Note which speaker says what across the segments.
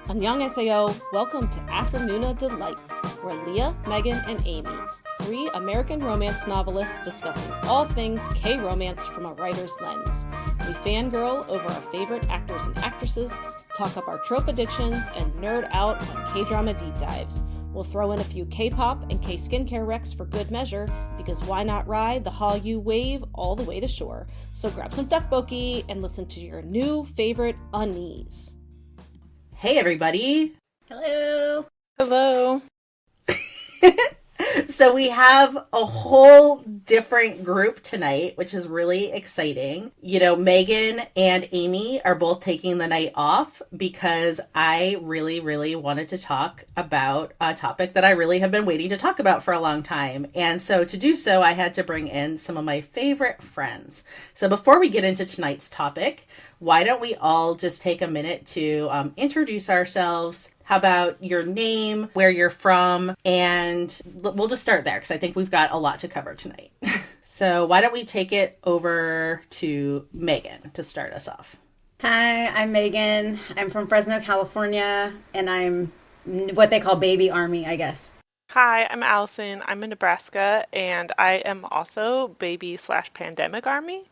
Speaker 1: Annyeonghaseyo, welcome to Afternoona Delight, where Leah, Megan, and Amy, three American romance novelists discussing all things K-romance from a writer's lens. We fangirl over our favorite actors and actresses, talk up our trope addictions, and nerd out on K-drama deep dives. We'll throw in a few K-pop and K-skincare recs for good measure, because why not ride the Hallyu wave all the way to shore? So grab some tteokbokki and listen to your new favorite unnies.
Speaker 2: Hey everybody!
Speaker 3: Hello!
Speaker 4: Hello!
Speaker 2: So we have a whole different group tonight, which is really exciting. You know, Megan and Amy are both taking the night off because I really wanted to talk about a topic that I really have been waiting to talk about for a long time. And so to do so, I had to bring in some of my favorite friends. So before we get into tonight's topic, why don't we all just take a minute to introduce ourselves? How about your name, where you're from, and we'll just start there because I think we've got a lot to cover tonight. So why don't we take it over to Megan to start us off?
Speaker 3: Hi, I'm Megan. I'm from Fresno, California, and I'm what they call baby army, I guess.
Speaker 4: Hi, I'm Allison. I'm in Nebraska, and I am also baby/pandemic army.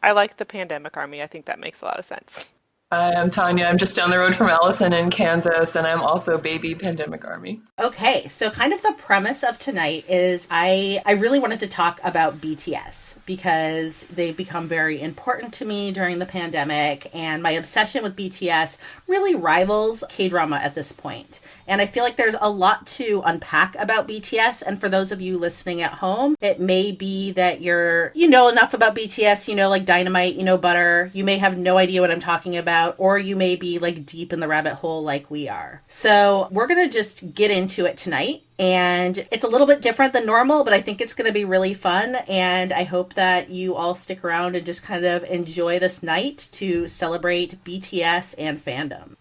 Speaker 4: I like the pandemic army. I think that makes a lot of sense.
Speaker 5: Hi, I'm Tanya. I'm just down the road from Allison in Kansas, and I'm also baby pandemic army.
Speaker 2: Okay, so kind of the premise of tonight is I really wanted to talk about BTS because they've become very important to me during the pandemic, and my obsession with BTS really rivals K-drama at this point. And I feel like there's a lot to unpack about BTS, and for those of you listening at home, it may be that you know enough about BTS, you know, like Dynamite, you know, Butter, you may have no idea what I'm talking about, or you may be like deep in the rabbit hole like we are. So we're going to just get into it tonight. And it's a little bit different than normal, but I think it's going to be really fun. And I hope that you all stick around and just kind of enjoy this night to celebrate BTS and fandom.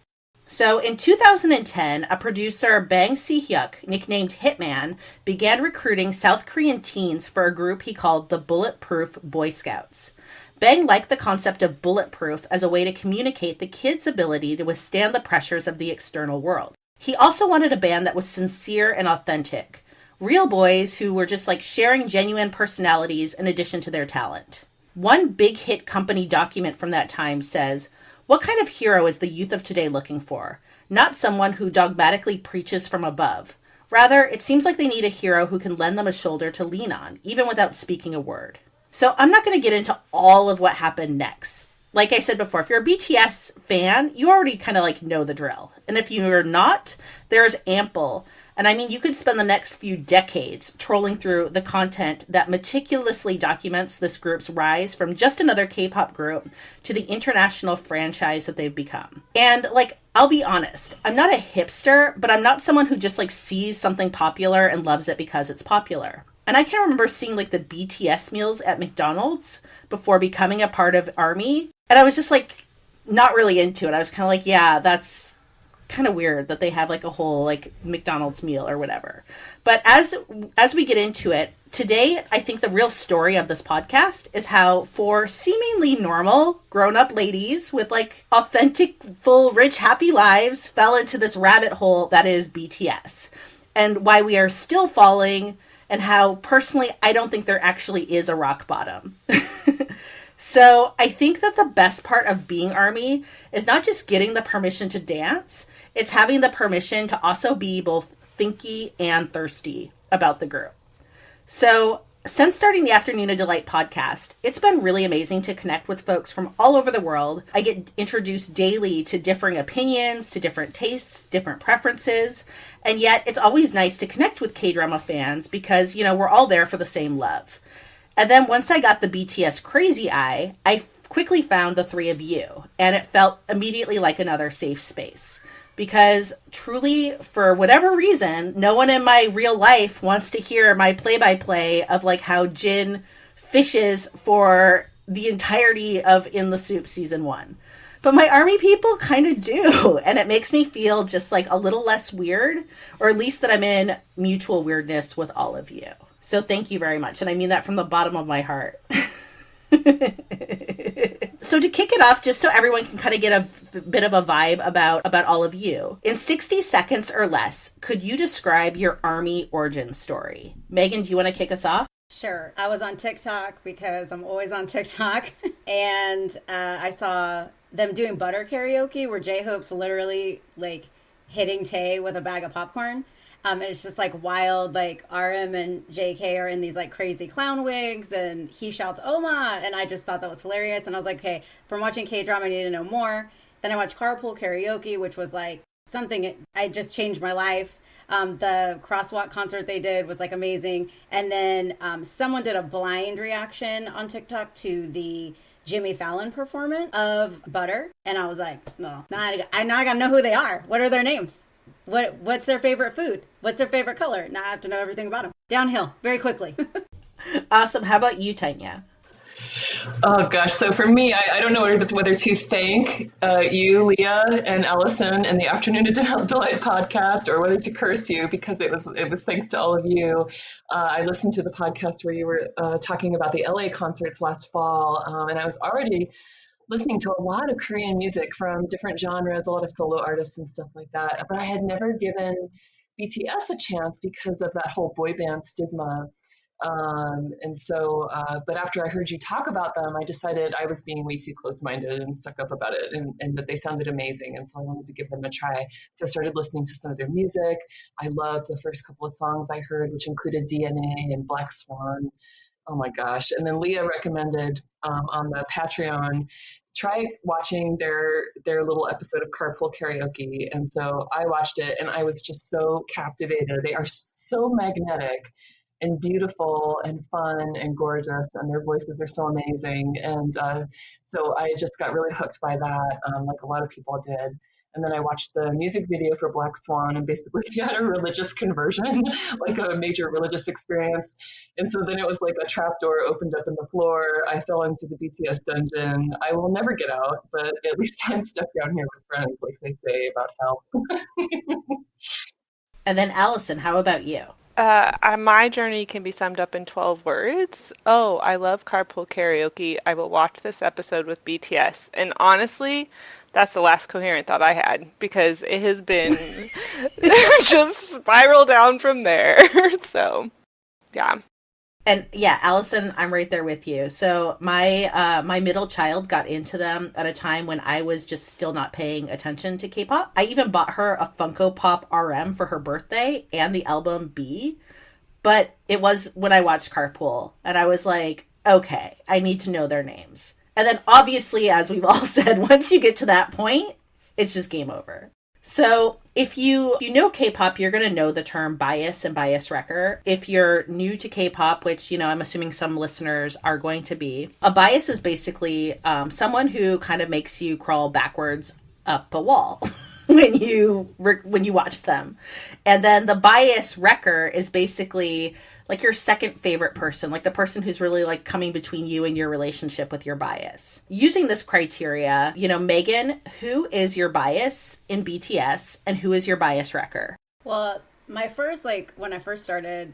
Speaker 2: So in 2010, a producer, Bang Si-hyuk, nicknamed Hitman, began recruiting South Korean teens for a group he called the Bulletproof Boy Scouts. Bang liked the concept of bulletproof as a way to communicate the kids' ability to withstand the pressures of the external world. He also wanted a band that was sincere and authentic. Real boys who were just like sharing genuine personalities in addition to their talent. One big hit company document from that time says, "What kind of hero is the youth of today looking for? Not someone who dogmatically preaches from above. Rather, it seems like they need a hero who can lend them a shoulder to lean on, even without speaking a word." So I'm not going to get into all of what happened next. Like I said before, if you're a BTS fan, you already kind of like know the drill. And if you're not, there's ample. And I mean, you could spend the next few decades trolling through the content that meticulously documents this group's rise from just another K-pop group to the international franchise that they've become. And like, I'll be honest, I'm not a hipster, but I'm not someone who just like sees something popular and loves it because it's popular. And I can remember seeing like the BTS meals at McDonald's before becoming a part of ARMY. And I was just like, not really into it. I was kind of like, yeah, that's kind of weird that they have like a whole like McDonald's meal or whatever. But as we get into it, today, I think the real story of this podcast is how four seemingly normal grown-up ladies with like authentic, full, rich, happy lives fell into this rabbit hole that is BTS. And why we are still falling, and how personally I don't think there actually is a rock bottom. So I think that the best part of being ARMY is not just getting the permission to dance, it's having the permission to also be both thinky and thirsty about the group. So since starting the Afternoona Delight podcast, it's been really amazing to connect with folks from all over the world. I get introduced daily to differing opinions, to different tastes, different preferences, and yet it's always nice to connect with K-drama fans because, you know, we're all there for the same love. And then once I got the BTS crazy eye, I quickly found the three of you, and it felt immediately like another safe space. Because truly, for whatever reason, no one in my real life wants to hear my play-by-play of like how Jin fishes for the entirety of In the Soup Season 1. But my ARMY people kind of do, and it makes me feel just like a little less weird, or at least that I'm in mutual weirdness with all of you. So thank you very much, and I mean that from the bottom of my heart. So to kick it off, just so everyone can kind of get a bit of a vibe about all of you, in 60 seconds or less, could you describe your Army origin story? Megan, do you want to kick us off?
Speaker 3: Sure. I was on TikTok because I'm always on TikTok. And I saw them doing butter karaoke where J-Hope's literally like hitting Tay with a bag of popcorn. And it's just like wild, like RM and JK are in these like crazy clown wigs and he shouts Oma. And I just thought that was hilarious. And I was like, okay, from watching K-drama, I need to know more. Then I watched Carpool Karaoke, which was like something, I just changed my life. The crosswalk concert they did was like amazing. And then someone did a blind reaction on TikTok to the Jimmy Fallon performance of Butter. And I was like, no, now I gotta know who they are. What are their names? What's their favorite food? What's their favorite color? Now I have to know everything about them. Downhill very quickly.
Speaker 2: Awesome. How about you, Tanya?
Speaker 5: Oh gosh, so for me, I don't know whether to thank you, Leah, and Allison, and the Afternoona Delight podcast, or whether to curse you because it was thanks to all of you. I listened to the podcast where you were talking about the LA concerts last fall, and I was already listening to a lot of Korean music from different genres, a lot of solo artists and stuff like that. But I had never given BTS a chance because of that whole boy band stigma. But after I heard you talk about them, I decided I was being way too close-minded and stuck up about it, and that they sounded amazing. And so I wanted to give them a try. So I started listening to some of their music. I loved the first couple of songs I heard, which included DNA and Black Swan. Oh my gosh. And then Leah recommended on the Patreon, try watching their little episode of Carpool Karaoke. And so I watched it and I was just so captivated. They are so magnetic and beautiful and fun and gorgeous, and their voices are so amazing. And so I just got really hooked by that, like a lot of people did. And then I watched the music video for Black Swan and basically had a religious conversion, like a major religious experience. And so then it was like a trap door opened up in the floor. I fell into the BTS dungeon. I will never get out, but at least I'm stuck down here with friends, like they say about hell.
Speaker 2: And then Allison, how about you?
Speaker 4: My journey can be summed up in 12 words. Oh, I love Carpool Karaoke. I will watch this episode with BTS. And honestly, that's the last coherent thought I had because it has been just spiral down from there. So, yeah.
Speaker 2: And yeah, Allison, I'm right there with you. So my middle child got into them at a time when I was just still not paying attention to K-pop. I even bought her a Funko Pop RM for her birthday and the album B. But it was when I watched Carpool and I was like, okay, I need to know their names. And then obviously, as we've all said, once you get to that point, it's just game over. So if you know K-pop, you're going to know the term bias and bias wrecker. If you're new to K-pop, which, I'm assuming some listeners are going to be, a bias is basically someone who kind of makes you crawl backwards up a wall when you watch them. And then the bias wrecker is basically like your second favorite person, like the person who's really like coming between you and your relationship with your bias. Using this criteria, Megan, who is your bias in BTS and who is your bias wrecker?
Speaker 3: Well, my first, when I first started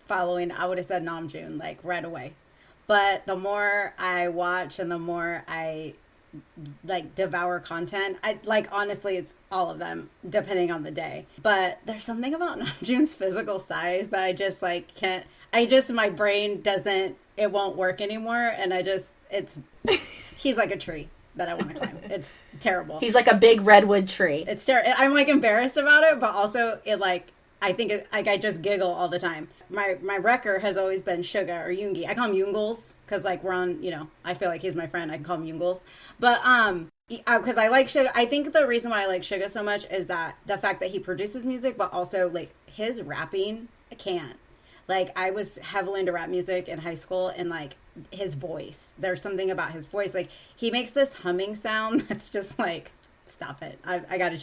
Speaker 3: following, I would have said Namjoon, right away. But the more I watch and the more I devour content, honestly, it's all of them depending on the day. But there's something about Namjoon's physical size that I just can't, my brain doesn't, it won't work anymore. And he's like a tree that I want to climb. It's terrible.
Speaker 2: He's like a big redwood tree.
Speaker 3: It's terrible. I'm embarrassed about it, but also I think I just giggle all the time. My wrecker has always been Suga or Yoongi. I call him Yoongles because we're on, I feel like he's my friend. I can call him Yoongles. But because I like Suga. I think the reason why I like Suga so much is that the fact that he produces music, but also his rapping, I can't. I was heavily into rap music in high school, and his voice. There's something about his voice. He makes this humming sound that's just stop it. I gotta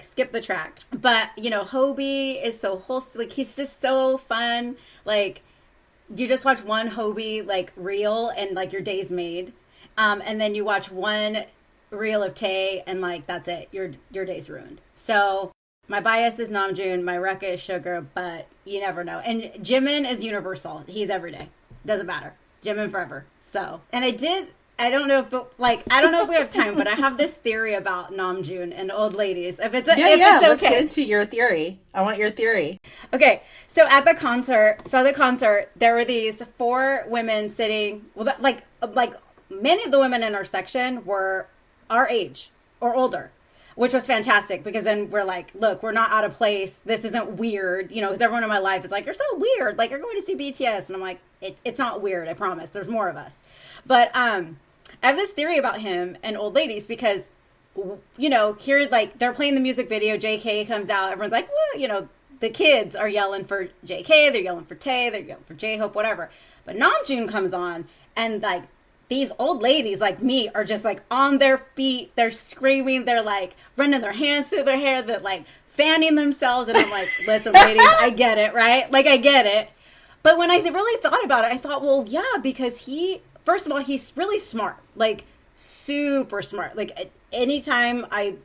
Speaker 3: skip the track. But Hobie is so wholesome. He's just so fun. You just watch one Hobie reel and your day's made. And then you watch one reel of Tay and that's it. Your day's ruined. So my bias is Namjoon, my Rekka is Sugar, but you never know. And Jimin is universal. He's every day. Doesn't matter. Jimin forever. So, and I don't know if I don't know if we have time, but I have this theory about Namjoon and old ladies. If it's okay.
Speaker 2: Let's get into your theory. I want your theory.
Speaker 3: Okay, so at the concert, there were these 4 women sitting. Well, like many of the women in our section were our age or older, which was fantastic because then we're like, look, we're not out of place. This isn't weird, you know, because everyone in my life is like, you're so weird. Like, you're going to see BTS. And I'm like, it's not weird. I promise. There's more of us. But I have this theory about him and old ladies because, you know, here, like, they're playing the music video. JK comes out. Everyone's like, well, you know, the kids are yelling for JK. They're yelling for Tae. They're yelling for J-Hope, whatever. But Namjoon comes on and, like, these old ladies like me are just like on their feet. They're screaming. They're like running their hands through their hair. They're like fanning themselves. And I'm like, listen, ladies, I get it, right? Like, I get it. But when I really thought about it, I thought, well, yeah, because first of all, he's really smart, like super smart. Like anytime I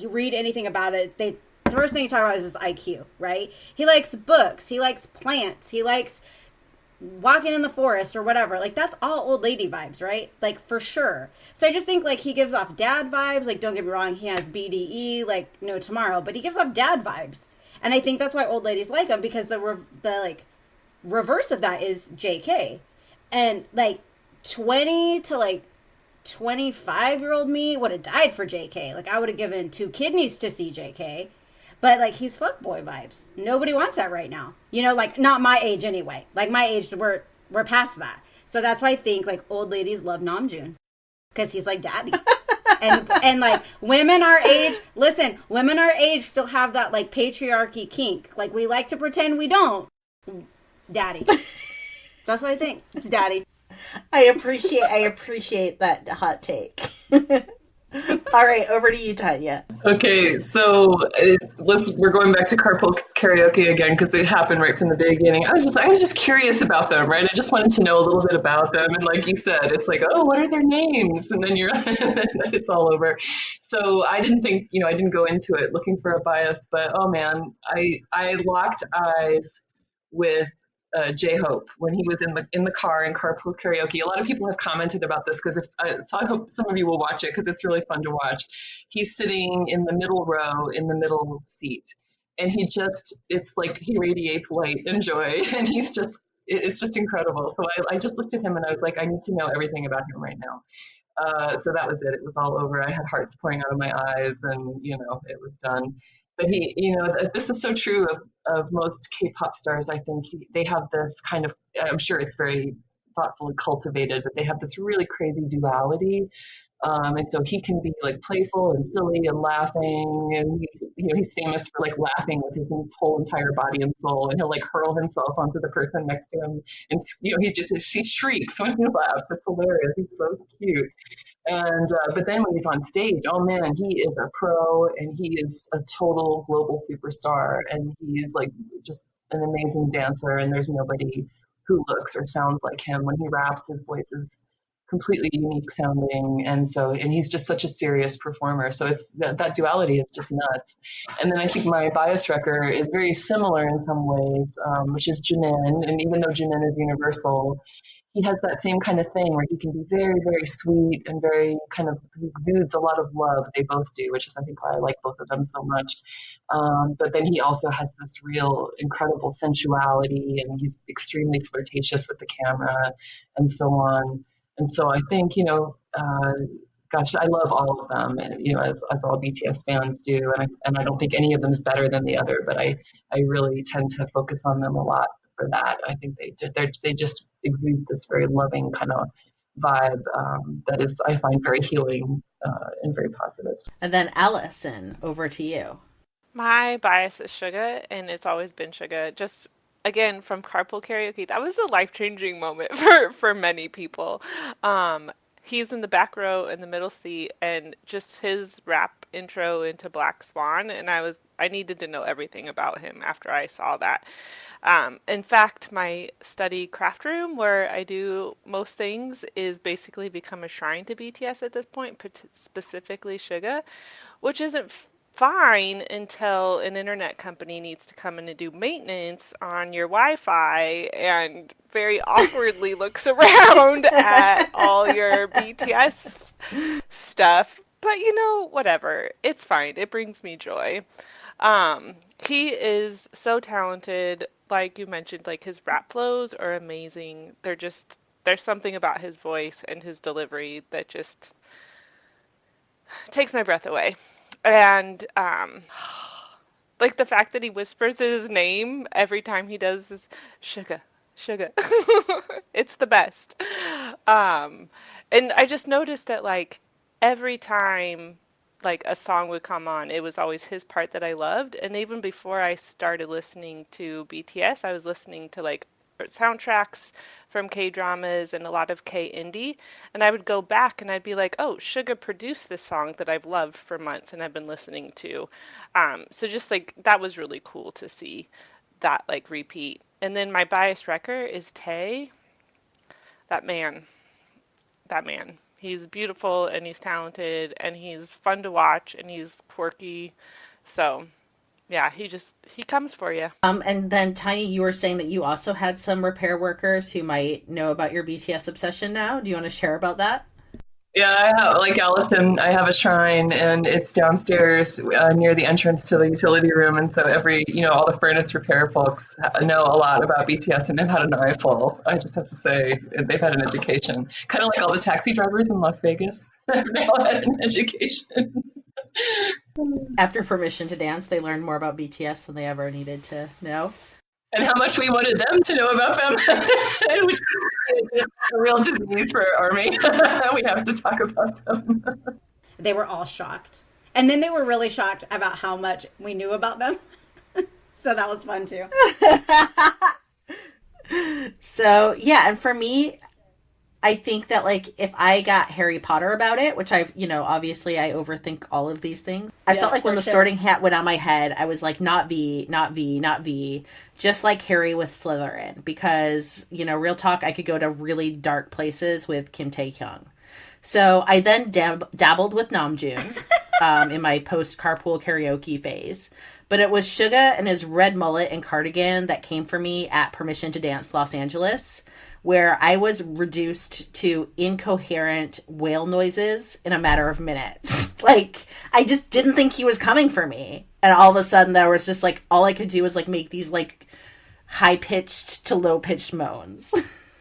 Speaker 3: read anything about it, the first thing he talks about is his IQ, right? He likes books. He likes plants. He likes walking in the forest or whatever. Like, that's all old lady vibes, right? Like, for sure. So I just think, like, he gives off dad vibes. Like, don't get me wrong, he has BDE, like, no tomorrow, but he gives off dad vibes. And I think that's why old ladies like him, because the like reverse of that is JK. And like 20 to like 25-year-old me would have died for JK. Like, I would have given 2 kidneys to see JK. But, like, he's fuckboy vibes. Nobody wants that right now. You know, like, not my age anyway. Like, my age, we're past that. So that's why I think, like, old ladies love Namjoon. Because he's, like, daddy. and, like, women our age, listen, women our age still have that, like, patriarchy kink. Like, we like to pretend we don't. Daddy. That's what I think. It's daddy.
Speaker 2: I appreciate that hot take. All right, over to you, Tanya.
Speaker 5: Okay, so we're going back to carpool karaoke again because it happened right from the beginning. I was just curious about them, right? I just wanted to know a little bit about them, and like you said, it's like, oh, what are their names? And then it's all over. So I didn't go into it looking for a bias, but oh man, I locked eyes with J-Hope when he was in the car in carpool karaoke. A lot of people have commented about this because so I hope some of you will watch it because it's really fun to watch. He's sitting in the middle row in the middle seat, and it's like he radiates light and joy, and it's just incredible. So I just looked at him and I was like, I need to know everything about him right now. So that was it. It was all over. I had hearts pouring out of my eyes, and it was done. But this is so true of most K-pop stars. I think they have this kind of, I'm sure it's very thoughtfully cultivated, but they have this really crazy duality. And so he can be like playful and silly and laughing, and he's famous for like laughing with his whole entire body and soul, and he'll like hurl himself onto the person next to him, and she shrieks when he laughs. It's hilarious. He's so cute. And but then when he's on stage, oh man, he is a pro, and he is a total global superstar, and he's like just an amazing dancer, and there's nobody who looks or sounds like him. When he raps, his voice is completely unique sounding, and he's just such a serious performer. So it's that duality is just nuts. And then I think my bias wrecker is very similar in some ways, which is Jimin. And even though Jimin is universal, he has that same kind of thing where he can be very, very sweet and very kind of exudes a lot of love. They both do, which is I think why I like both of them so much. But then he also has this real incredible sensuality, and he's extremely flirtatious with the camera and so on. And so I think, gosh, I love all of them, as all BTS fans do. And I don't think any of them is better than the other, but I really tend to focus on them a lot for that. I think they just exude this very loving kind of vibe that is, I find, very healing and very positive.
Speaker 2: And then Allison, over to you.
Speaker 4: My bias is Suga, and it's always been Suga. Just again from carpool karaoke, that was a life-changing moment for many people. He's in the back row in the middle seat, and just his rap intro into Black Swan, and I needed to know everything about him after I saw that. In fact, my study craft room where I do most things is basically become a shrine to BTS at this point, specifically Suga, which isn't fine until an internet company needs to come in and do maintenance on your Wi-Fi and very awkwardly looks around at all your BTS stuff. But whatever. It's fine. It brings me joy. He is so talented. Like you mentioned, like his rap flows are amazing. There's something about his voice and his delivery that just takes my breath away. And like the fact that he whispers his name every time he does this Suga, Suga. It's the best. And I just noticed that like every time like a song would come on, it was always his part that I loved. And even before I started listening to BTS, I was listening to like soundtracks from K-dramas and a lot of K-indie. And I would go back and I'd be like, oh, Suga produced this song that I've loved for months and I've been listening to. So just like that was really cool to see that like repeat. And then my bias wrecker is Tae. That man. That man. He's beautiful and he's talented and he's fun to watch and he's quirky. So, yeah, he comes for you.
Speaker 2: And then Tiny, you were saying that you also had some repair workers who might know about your BTS obsession now. Do you want to share about that?
Speaker 5: Yeah, I have, like Allison, I have a shrine and it's downstairs near the entrance to the utility room. And so all the furnace repair folks know a lot about BTS and they've had an eyeful. I just have to say, they've had an education. Kind of like all the taxi drivers in Las Vegas. They all had an education.
Speaker 2: After Permission to Dance, they learned more about BTS than they ever needed to know.
Speaker 5: And how much we wanted them to know about them, which is a real disease for our army. We have to talk about them.
Speaker 3: They were all shocked. And then they were really shocked about how much we knew about them. So that was fun too.
Speaker 2: So, yeah, and for me, I think that, like, if I got Harry Potter about it, which obviously I overthink all of these things. I felt like when the sorting hat went on my head, I was like, not V, not V, not V. Just like Harry with Slytherin. Because, real talk, I could go to really dark places with Kim Tae-kyung. So I then dabbled with Namjoon in my post-carpool karaoke phase. But it was Suga and his red mullet and cardigan that came for me at Permission to Dance Los Angeles, where I was reduced to incoherent whale noises in a matter of minutes. Like, I just didn't think he was coming for me. And all of a sudden there was just like, all I could do was like make these like high-pitched to low-pitched moans.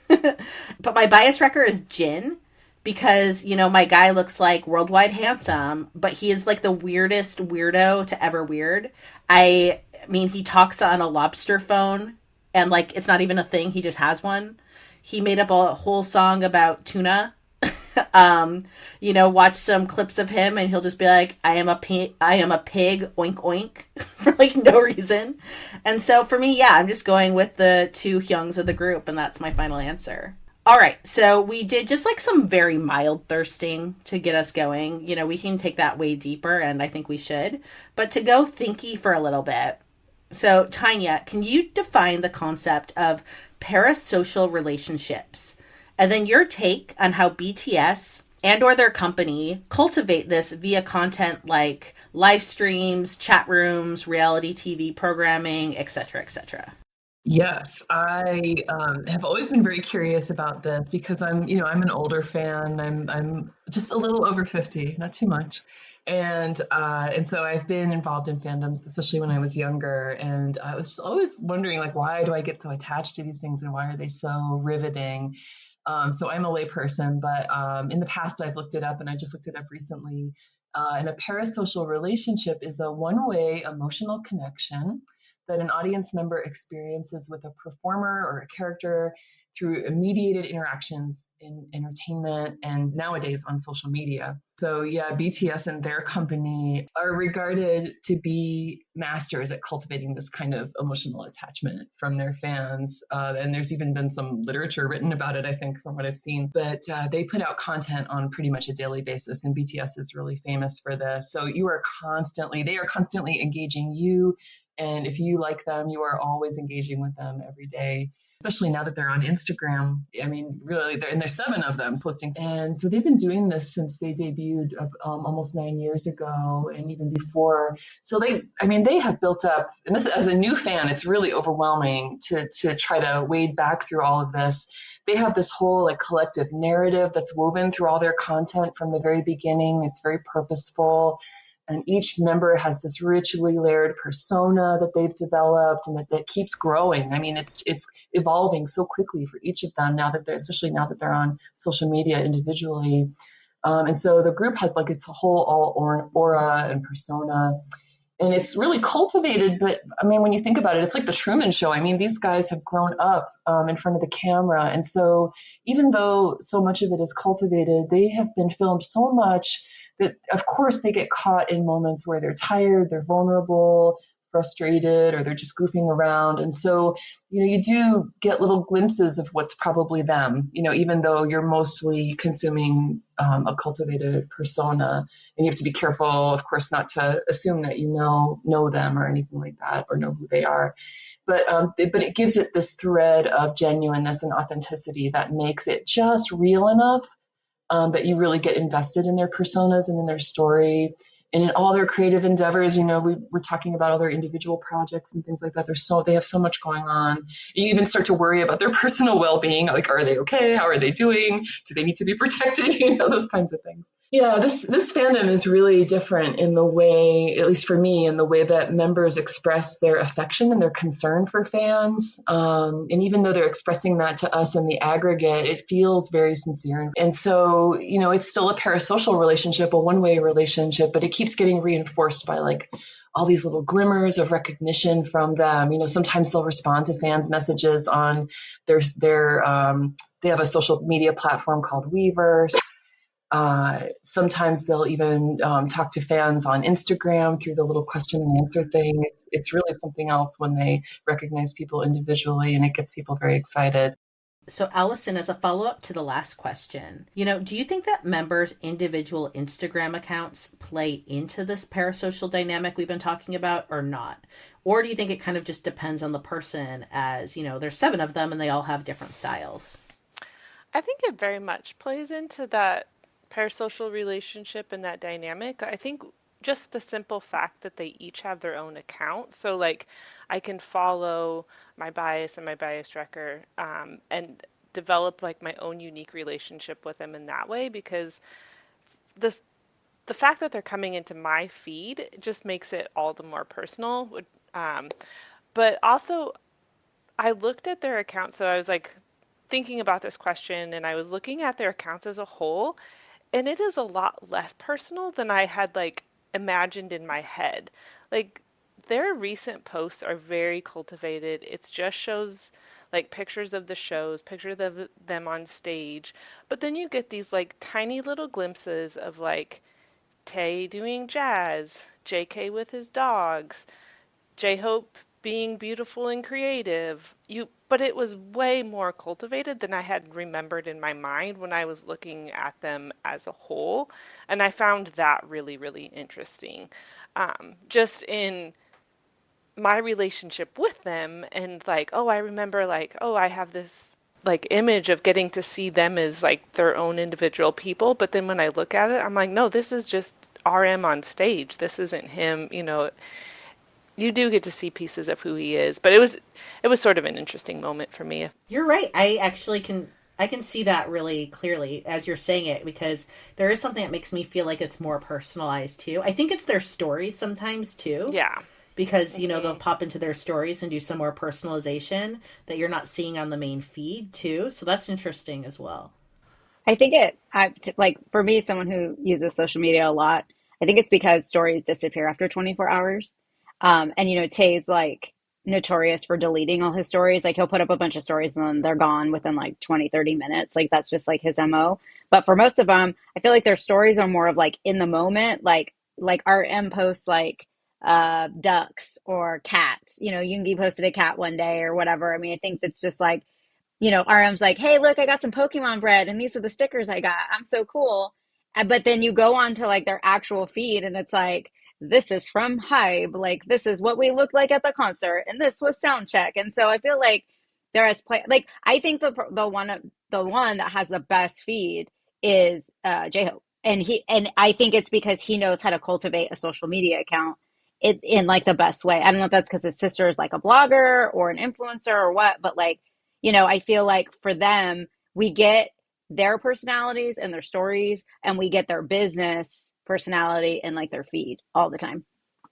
Speaker 2: But my bias wrecker is Jin, because, my guy looks like worldwide handsome, but he is like the weirdest weirdo to ever weird. I mean, he talks on a lobster phone and like, it's not even a thing. He just has one. He made up a whole song about tuna. Watch some clips of him and he'll just be like, I am a pig, oink oink, for like no reason. And so for me, yeah, I'm just going with the two Hyungs of the group, and that's my final answer. All right, so we did just like some very mild thirsting to get us going. We can take that way deeper, and I think we should. But to go thinky for a little bit. So, Tanya, can you define the concept of parasocial relationships? And then your take on how BTS and or their company cultivate this via content like live streams, chat rooms, reality TV programming, etc., etc.
Speaker 5: Yes, I have always been very curious about this because I'm an older fan. I'm just a little over 50, not too much. And so I've been involved in fandoms, especially when I was younger. And I was always wondering, like, why do I get so attached to these things and why are they so riveting? So I'm a layperson, but in the past I've looked it up and I just looked it up recently. And a parasocial relationship is a one-way emotional connection that an audience member experiences with a performer or a character through mediated interactions in entertainment and nowadays on social media. So yeah, BTS and their company are regarded to be masters at cultivating this kind of emotional attachment from their fans. And there's even been some literature written about it, I think, from what I've seen. But they put out content on pretty much a daily basis, and BTS is really famous for this. So they are constantly engaging you. And if you like them, you are always engaging with them every day. especially now that they're on Instagram. I mean, really, there's 7 of them posting. And so they've been doing this since they debuted almost 9 years ago and even before. So they have built up, and this as a new fan, it's really overwhelming to try to wade back through all of this. They have this whole like collective narrative that's woven through all their content from the very beginning. It's very purposeful. And each member has this richly layered persona that they've developed and that keeps growing. I mean, it's evolving so quickly for each of them especially now that they're on social media individually. And so the group has like its whole aura and persona. And it's really cultivated, but I mean, when you think about it, it's like the Truman Show. I mean, these guys have grown up in front of the camera. And so even though so much of it is cultivated, they have been filmed so much that, of course, they get caught in moments where they're tired, they're vulnerable, frustrated, or they're just goofing around. And so, you do get little glimpses of what's probably them, even though you're mostly consuming a cultivated persona. And you have to be careful, of course, not to assume that you know them or anything like that, or know who they are. But it gives it this thread of genuineness and authenticity that makes it just real enough that you really get invested in their personas and in their story and in all their creative endeavors. We're talking about all their individual projects and things like that. They have so much going on. You even start to worry about their personal well-being. Like, are they okay? How are they doing? Do they need to be protected? Those kinds of things. Yeah, this fandom is really different in the way, at least for me, in the way that members express their affection and their concern for fans. And even though they're expressing that to us in the aggregate, it feels very sincere. And so, it's still a parasocial relationship, a one-way relationship, but it keeps getting reinforced by like all these little glimmers of recognition from them. Sometimes they'll respond to fans' messages on their they have a social media platform called Weverse. Sometimes they'll even talk to fans on Instagram through the little question and answer thing. It's really something else when they recognize people individually, and it gets people very excited.
Speaker 2: So Allison, as a follow-up to the last question, do you think that members' individual Instagram accounts play into this parasocial dynamic we've been talking about or not? Or do you think it kind of just depends on the person, as, there's 7 of them and they all have different styles?
Speaker 4: I think it very much plays into that parasocial relationship and that dynamic. I think just the simple fact that they each have their own account. So like I can follow my bias and my bias tracker and develop like my own unique relationship with them in that way, because the fact that they're coming into my feed just makes it all the more personal. But also I looked at their account. So I was like thinking about this question and I was looking at their accounts as a whole, and it is a lot less personal than I had like imagined in my head. Like their recent posts are very cultivated. It just shows like pictures of the shows, pictures of them on stage. But then you get these like tiny little glimpses of like Tae doing jazz, JK with his dogs, J-Hope being beautiful and creative. But it was way more cultivated than I had remembered in my mind when I was looking at them as a whole. And I found that really, really interesting. Just in my relationship with them, and like, I remember like, I have this like image of getting to see them as like their own individual people. But then when I look at it, I'm like, no, this is just RM on stage. This isn't him, You do get to see pieces of who he is, but it was sort of an interesting moment for me.
Speaker 2: You're right. I actually can see that really clearly as you're saying it, because there is something that makes me feel like it's more personalized too. I think it's their stories sometimes too.
Speaker 4: Yeah.
Speaker 2: Because, they'll pop into their stories and do some more personalization that you're not seeing on the main feed too. So that's interesting as well.
Speaker 3: I think like for me, someone who uses social media a lot, I think it's because stories disappear after 24 hours. And Tae's like notorious for deleting all his stories. Like he'll put up a bunch of stories and then they're gone within like 20, 30 minutes. Like that's just like his MO. But for most of them, I feel like their stories are more of like in the moment, like RM posts like ducks or cats. Yoongi posted a cat one day or whatever. I mean, I think that's just like, RM's like, hey, look, I got some Pokemon bread and these are the stickers I got. I'm so cool. But then you go on to like their actual feed and it's like, this is from Hybe, like this is what we looked like at the concert and this was sound check. And so I feel like they're as play like I think the one that has the best feed is J-Hope. And I think it's because he knows how to cultivate a social media account in like the best way. I don't know if that's because his sister is like a blogger or an influencer or what, but like, I feel like for them, we get their personalities and their stories, and we get their business personality and like their feed all the time.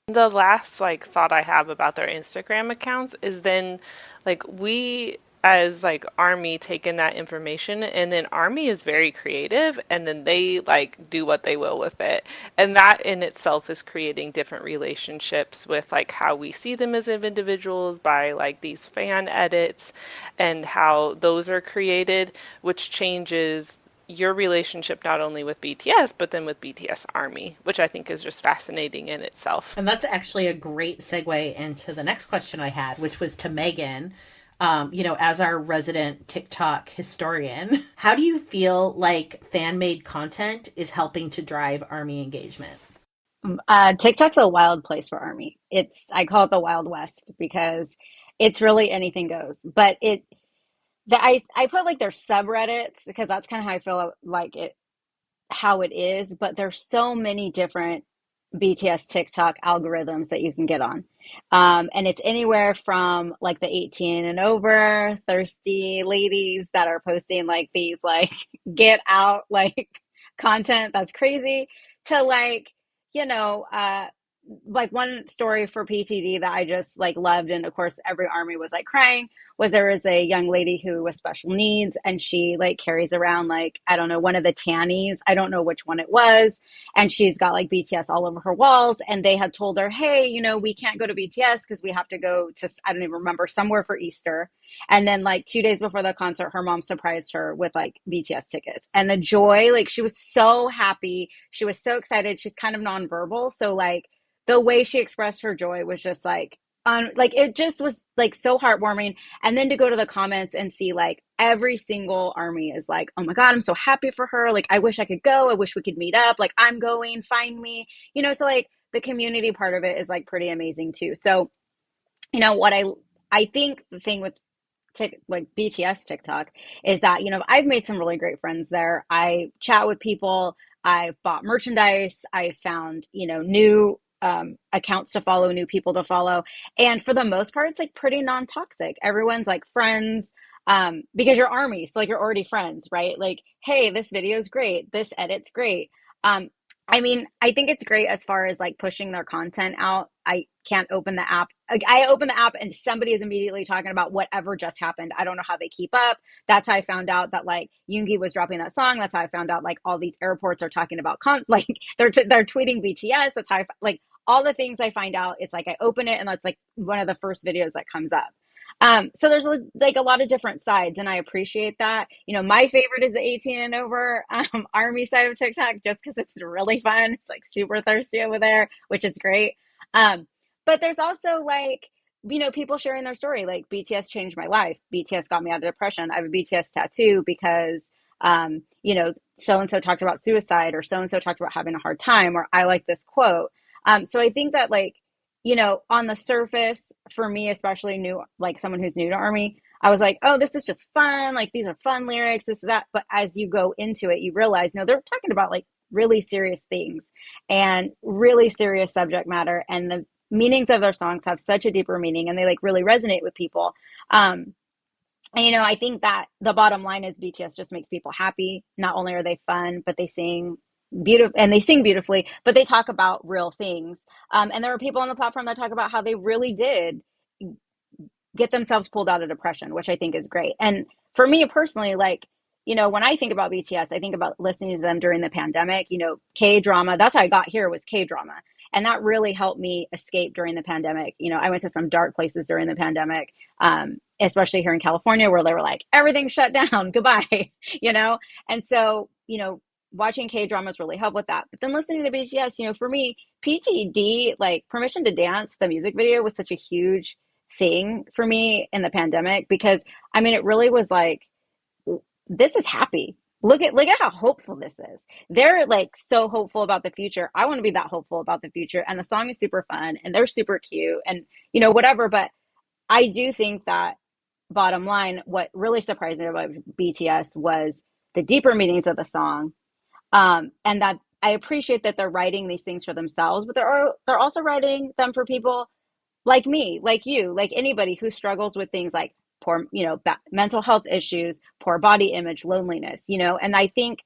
Speaker 4: The last like thought I have about their Instagram accounts is then like we as like Army take in that information, and then Army is very creative, and then they like do what they will with it. And that in itself is creating different relationships with like how we see them as individuals by like these fan edits and how those are created, which changes your relationship not only with BTS, but then with BTS Army, which I think is just fascinating in itself.
Speaker 2: And that's actually a great segue into the next question I had, which was to Megan. As our resident TikTok historian, how do you feel like fan-made content is helping to drive Army engagement?
Speaker 3: TikTok's a wild place for Army. I call it the Wild West because it's really anything goes. But I put like their subreddits because that's kind of how I feel like how it is. But there's so many different BTS TikTok algorithms that you can get on. And it's anywhere from like the 18 and over thirsty ladies that are posting like these like get out like content that's crazy to like, you know, like one story for PTD that I just like loved, and of course every Army was like crying, was there was a young lady who was special needs, and she like carries around like, I don't know, one of the tannies, I don't know which one it was, and she's got like BTS all over her walls, and they had told her, hey, we can't go to BTS because we have to go to, I don't even remember, somewhere for Easter. And then like 2 days before the concert, her mom surprised her with like BTS tickets, and the joy, like she was so happy, she was so excited. She's kind of nonverbal, so like the way she expressed her joy was just like like it just was like so heartwarming. And then to go to the comments and see like every single Army is like, oh my God, I'm so happy for her, like I wish I could go, I wish we could meet up, like I'm going, find me, so like the community part of it is like pretty amazing too. So what I think the thing with like BTS TikTok is that I've made some really great friends there. I chat with people, I've bought merchandise, I found new accounts to follow, new people to follow, and for the most part it's like pretty non-toxic. Everyone's like friends, because you're Army, so like you're already friends, right? Like, hey, this video is great, this edit's great. I mean, I think it's great as far as like pushing their content out. I can't open the app. Like, I open the app and somebody is immediately talking about whatever just happened. I don't know how they keep up. That's how I found out that like Yoongi was dropping that song. That's how I found out like all these airports are talking about like they're tweeting BTS. That's how like all the things I find out. It's like I open it and that's like one of the first videos that comes up. So there's like a lot of different sides, and I appreciate that. My favorite is the 18 and over Army side of TikTok, just because it's really fun. It's like super thirsty over there, which is great. But there's also like, people sharing their story, like BTS changed my life. BTS got me out of depression. I have a BTS tattoo because, so-and-so talked about suicide, or so-and-so talked about having a hard time, or I like this quote. So I think that like, on the surface, for me, especially new, like someone who's new to Army, I was like, oh, this is just fun. Like, these are fun lyrics, this is that. But as you go into it, you realize, no, they're talking about like really serious things and really serious subject matter. And the meanings of their songs have such a deeper meaning, and they like really resonate with people. And, I think that the bottom line is BTS just makes people happy. Not only are they fun, but they sing beautifully, but they talk about real things. And there are people on the platform that talk about how they really did get themselves pulled out of depression, which I think is great. And for me personally, like, when I think about BTS, I think about listening to them during the pandemic. K-drama, that's how I got here, was K-drama. And that really helped me escape during the pandemic. I went to some dark places during the pandemic, especially here in California, where they were like, everything's shut down, goodbye, And so, watching K-dramas really helped with that. But then listening to BTS, for me, PTD, like Permission to Dance, the music video, was such a huge thing for me in the pandemic, because I mean, it really was like, this is happy. Look at how hopeful this is. They're like so hopeful about the future. I want to be that hopeful about the future. And the song is super fun, and they're super cute, and whatever. But I do think that bottom line, what really surprised me about BTS was the deeper meanings of the song, and that I appreciate that they're writing these things for themselves, but they're also writing them for people like me, like you, like anybody who struggles with things like poor, mental health issues, poor body image, loneliness, and I think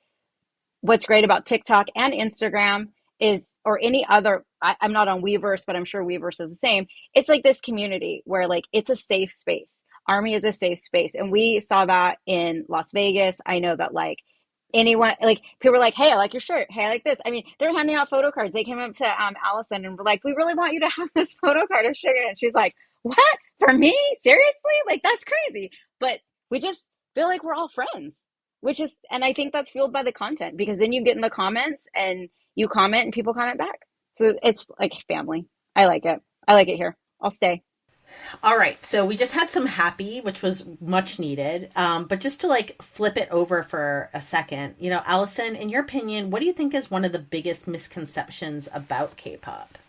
Speaker 3: what's great about TikTok and Instagram is, or any other, I'm not on Weverse, but I'm sure Weverse is the same. It's like this community where like it's a safe space. Army is a safe space. And we saw that in Las Vegas. I know that like anyone, like people were like, hey, I like your shirt. Hey, I like this. I mean, they're handing out photo cards. They came up to Allison and were like, we really want you to have this photo card of Sugar. And she's like, what? For me? Seriously? Like, that's crazy. But we just feel like we're all friends, which is, and I think that's fueled by the content because then you get in the comments and you comment and people comment back. So it's like family. I like it. I like it here. I'll stay.
Speaker 2: All right, so we just had some happy, which was much needed. But just to like flip it over for a second, Allison, in your opinion, what do you think is one of the biggest misconceptions about K-pop?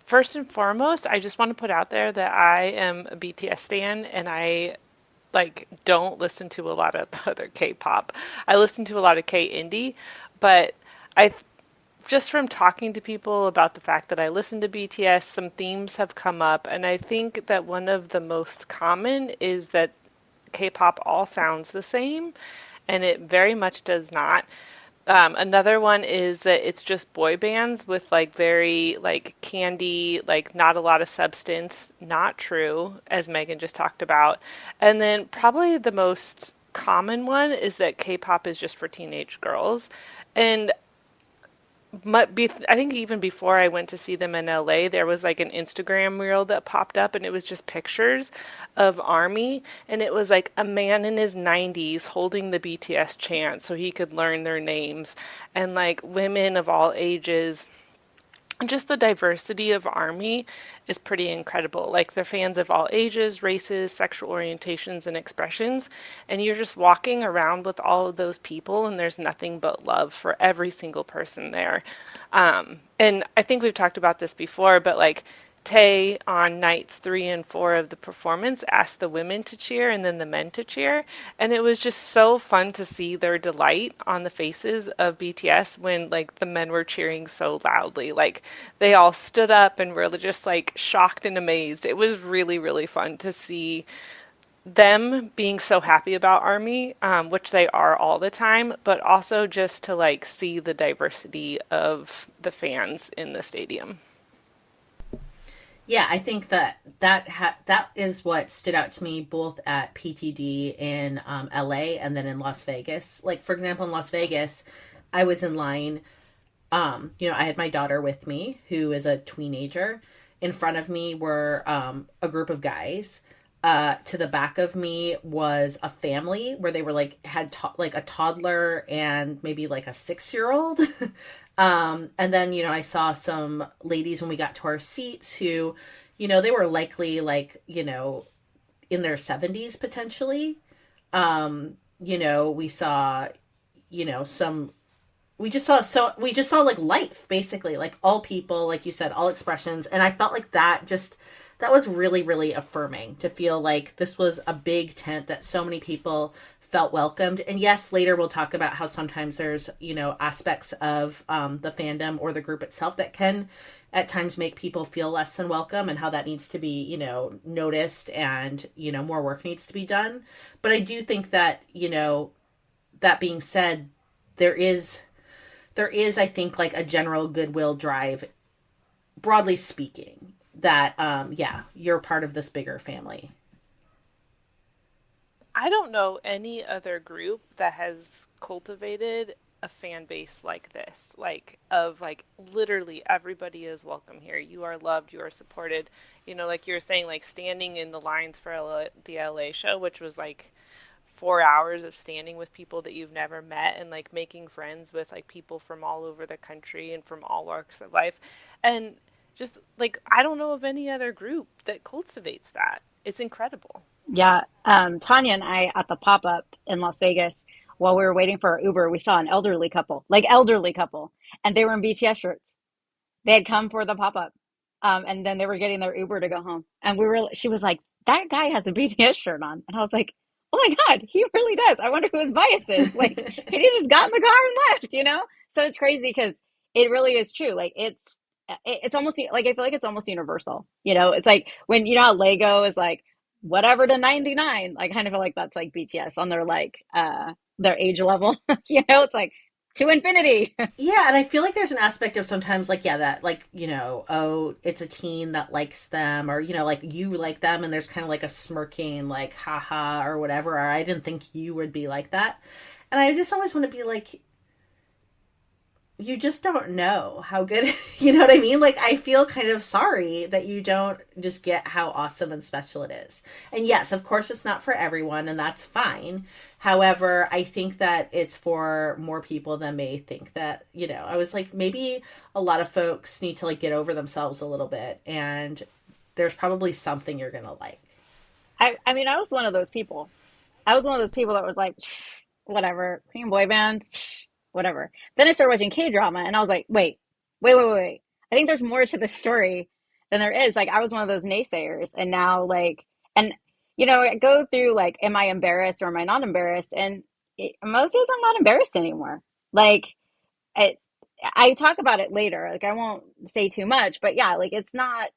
Speaker 4: First and foremost, I just want to put out there that I am a BTS stan and I like don't listen to a lot of the other K-pop. I listen to a lot of K-indie, but I just from talking to people about the fact that I listen to BTS, some themes have come up, and I think that one of the most common is that K-pop all sounds the same, and it very much does not. Another one is that it's just boy bands with like very like candy, like not a lot of substance. Not true, as Megan just talked about. And then probably the most common one is that K-pop is just for teenage girls. And I think even before I went to see them in LA, there was like an Instagram reel that popped up and it was just pictures of Army and it was like a man in his 90s holding the BTS chant so he could learn their names and like women of all ages. Just the diversity of Army is pretty incredible. Like they're fans of all ages, races, sexual orientations, and expressions. And you're just walking around with all of those people, and there's nothing but love for every single person there. And I think we've talked about this before, but like Tay on nights 3 and 4 of the performance asked the women to cheer and then the men to cheer. And it was just so fun to see their delight on the faces of BTS when like the men were cheering so loudly. Like they all stood up and were just like shocked and amazed. It was really, really fun to see them being so happy about Army, which they are all the time, but also just to like see the diversity of the fans in the stadium.
Speaker 2: Yeah, I think that is what stood out to me both at PTD in LA and then in Las Vegas. Like, for example, in Las Vegas, I was in line. I had my daughter with me, who is a teenager. In front of me were a group of guys. To the back of me was a family where they were like had like a toddler and maybe like a 6-year-old. And then, I saw some ladies when we got to our seats who, they were likely like, in their 70s potentially. We saw, we just saw like life basically, like all people, like you said, all expressions. And I felt like that was really, really affirming to feel like this was a big tent that so many people felt welcomed. And yes, later we'll talk about how sometimes there's, aspects of the fandom or the group itself that can at times make people feel less than welcome and how that needs to be, noticed and, more work needs to be done. But I do think that, that being said, there is, I think, like a general goodwill drive, broadly speaking, that, you're part of this bigger family.
Speaker 4: I don't know any other group that has cultivated a fan base like this, like of like literally everybody is welcome here. You are loved, you are supported. Like you were saying, like standing in the lines for the LA show, which was like 4 hours of standing with people that you've never met and like making friends with like people from all over the country and from all walks of life. And just like, I don't know of any other group that cultivates that. It's incredible.
Speaker 3: Yeah. Tanya and I at the pop-up in Las Vegas, while we were waiting for our Uber, we saw an elderly couple, and they were in BTS shirts. They had come for the pop-up. And then they were getting their Uber to go home. And she was like, that guy has a BTS shirt on. And I was like, oh my God, he really does. I wonder who his bias is. Like, and he just got in the car and left, you know? So it's crazy because it really is true. Like, it's almost like, I feel like it's almost universal. You know, it's like when, you know, how Lego is like, whatever to 99. I kind of feel like that's like BTS on their age level. You know, it's like to infinity.
Speaker 2: Yeah, and I feel like there's an aspect of sometimes like, yeah, that like, you know, oh, it's a teen that likes them, or, you know, like you like them and there's kind of like a smirking like haha or whatever, or I didn't think you would be like that. And I just always want to be like, you just don't know how good, you know what I mean? Like, I feel kind of sorry that you don't just get how awesome and special it is. And yes, of course, it's not for everyone, and that's fine. However, I think that it's for more people than may think that, you know, I was like, maybe a lot of folks need to like get over themselves a little bit, and there's probably something you're going to like.
Speaker 3: I mean, I was one of those people. I was one of those people that was like, whatever, Korean boy band, whatever. Then I started watching K drama, and I was like, wait. I think there's more to this story than there is. Like, I was one of those naysayers, and now, like, and you know, I go through like, am I embarrassed or am I not embarrassed? And most days, I'm not embarrassed anymore. Like, I, I talk about it later. Like, I won't say too much, but yeah, like, it's not.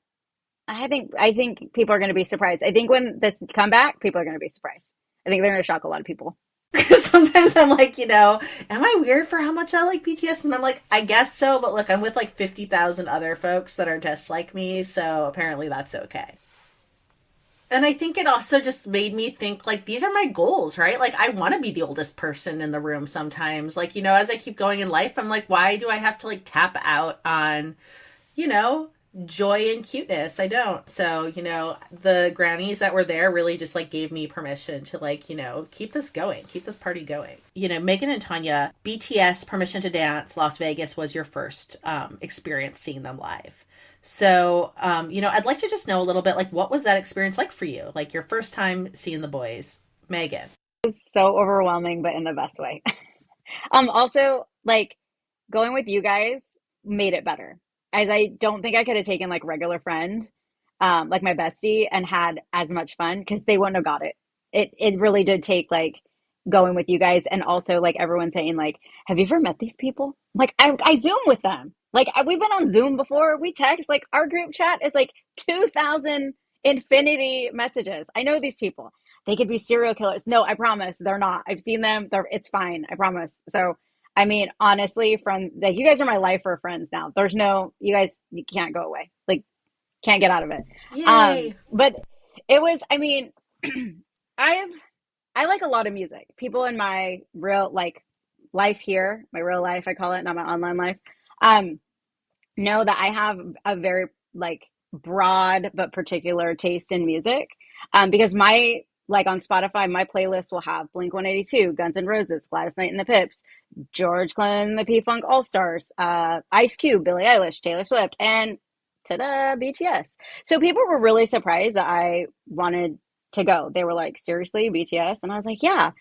Speaker 3: I think people are going to be surprised. I think when this come back, people are going to be surprised. I think they're going to shock a lot of people.
Speaker 2: Because sometimes I'm like, you know, am I weird for how much I like BTS? And I'm like, I guess so, but look, I'm with like 50,000 other folks that are just like me, so apparently that's okay. And I think it also just made me think, like, these are my goals, right? Like, I want to be the oldest person in the room sometimes. Like, you know, as I keep going in life, I'm like, why do I have to, like, tap out on, you know, joy and cuteness? I don't. So, you know, the grannies that were there really just, like, gave me permission to, like, you know, keep this going, keep this party going. You know, Megan and Tanya, BTS Permission to Dance, Las Vegas was your first experience seeing them live. So, you know, I'd like to just know a little bit, like, what was that experience like for you? Like, your first time seeing the boys. Megan.
Speaker 3: So overwhelming, but in the best way. Also, like, going with you guys made it better. As I don't think I could have taken like regular friend, like my bestie, and had as much fun because they wouldn't have got it. It really did take like going with you guys, and also like everyone saying like, "Have you ever met these people?" Like, I Zoom with them. Like, we've been on Zoom before. We text. Like, our group chat is like 2,000 infinity messages. I know these people. They could be serial killers. No, I promise they're not. I've seen them. It's fine. I promise. So, I mean, honestly, from like, you guys are my life for friends now. There's no, you guys, you can't go away. Like, can't get out of it.
Speaker 2: Yay.
Speaker 3: But it was, I mean, I've, I like a lot of music. People in my real like life here, my real life, I call it, not my online life, um, know that I have a very like broad but particular taste in music. Because my like on Spotify, my playlist will have Blink 182, Guns N' Roses, Gladys Knight and the Pips, George Clinton, the P Funk All Stars, Ice Cube, Billie Eilish, Taylor Swift, and ta-da, BTS. So people were really surprised that I wanted to go. They were like, seriously, BTS? And I was like, yeah.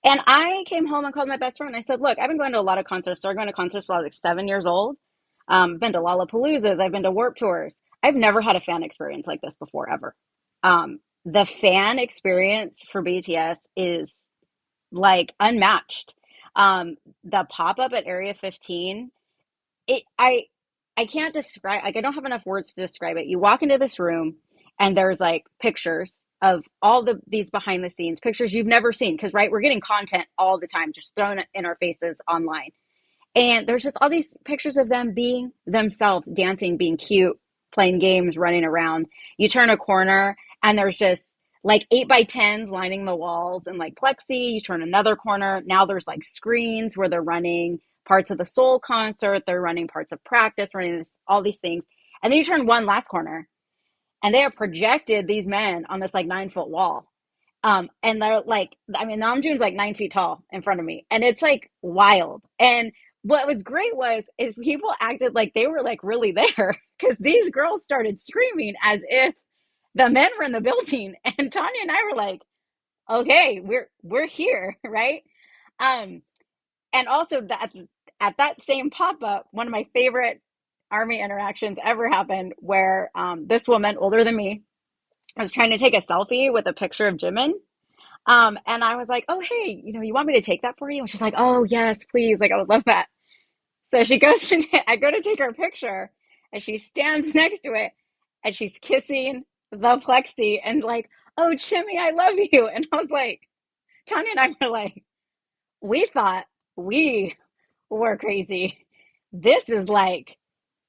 Speaker 3: And I came home and called my best friend. I said, look, I've been going to a lot of concerts. Started going to concerts when I was like 7 years old. Been to Lollapaloozas. I've been to Warped Tours. I've never had a fan experience like this before, ever. The fan experience for BTS is like unmatched. The pop-up at Area 15, it I can't describe, like, I don't have enough words to describe it. You walk into this room and there's like pictures of all these behind the scenes pictures you've never seen, because right, we're getting content all the time just thrown in our faces online. And there's just all these pictures of them being themselves, dancing, being cute, playing games, running around. You turn a corner and there's just like 8x10s lining the walls and like plexi. You turn another corner. Now there's like screens where they're running parts of the Soul concert. They're running parts of practice, running all these things. And then you turn one last corner and they have projected these men on this like 9-foot wall. And they're like, I mean, Namjoon's like 9 feet tall in front of me, and it's like wild. And what was great is people acted like they were like really there, because these girls started screaming as if the men were in the building, and Tanya and I were like, okay, we're here, right? Um, and also that at that same pop up, one of my favorite Army interactions ever happened, where this woman older than me, I was trying to take a selfie with a picture of Jimin. And I was like, oh, hey, you want me to take that for you? And she's like, oh, yes, please. Like, I would love that. So she goes to, I go to take her picture and she stands next to it and she's kissing the plexi and like, oh, Chimmy, I love you. And I was like, Tanya and I were like, we thought we were crazy. This is like,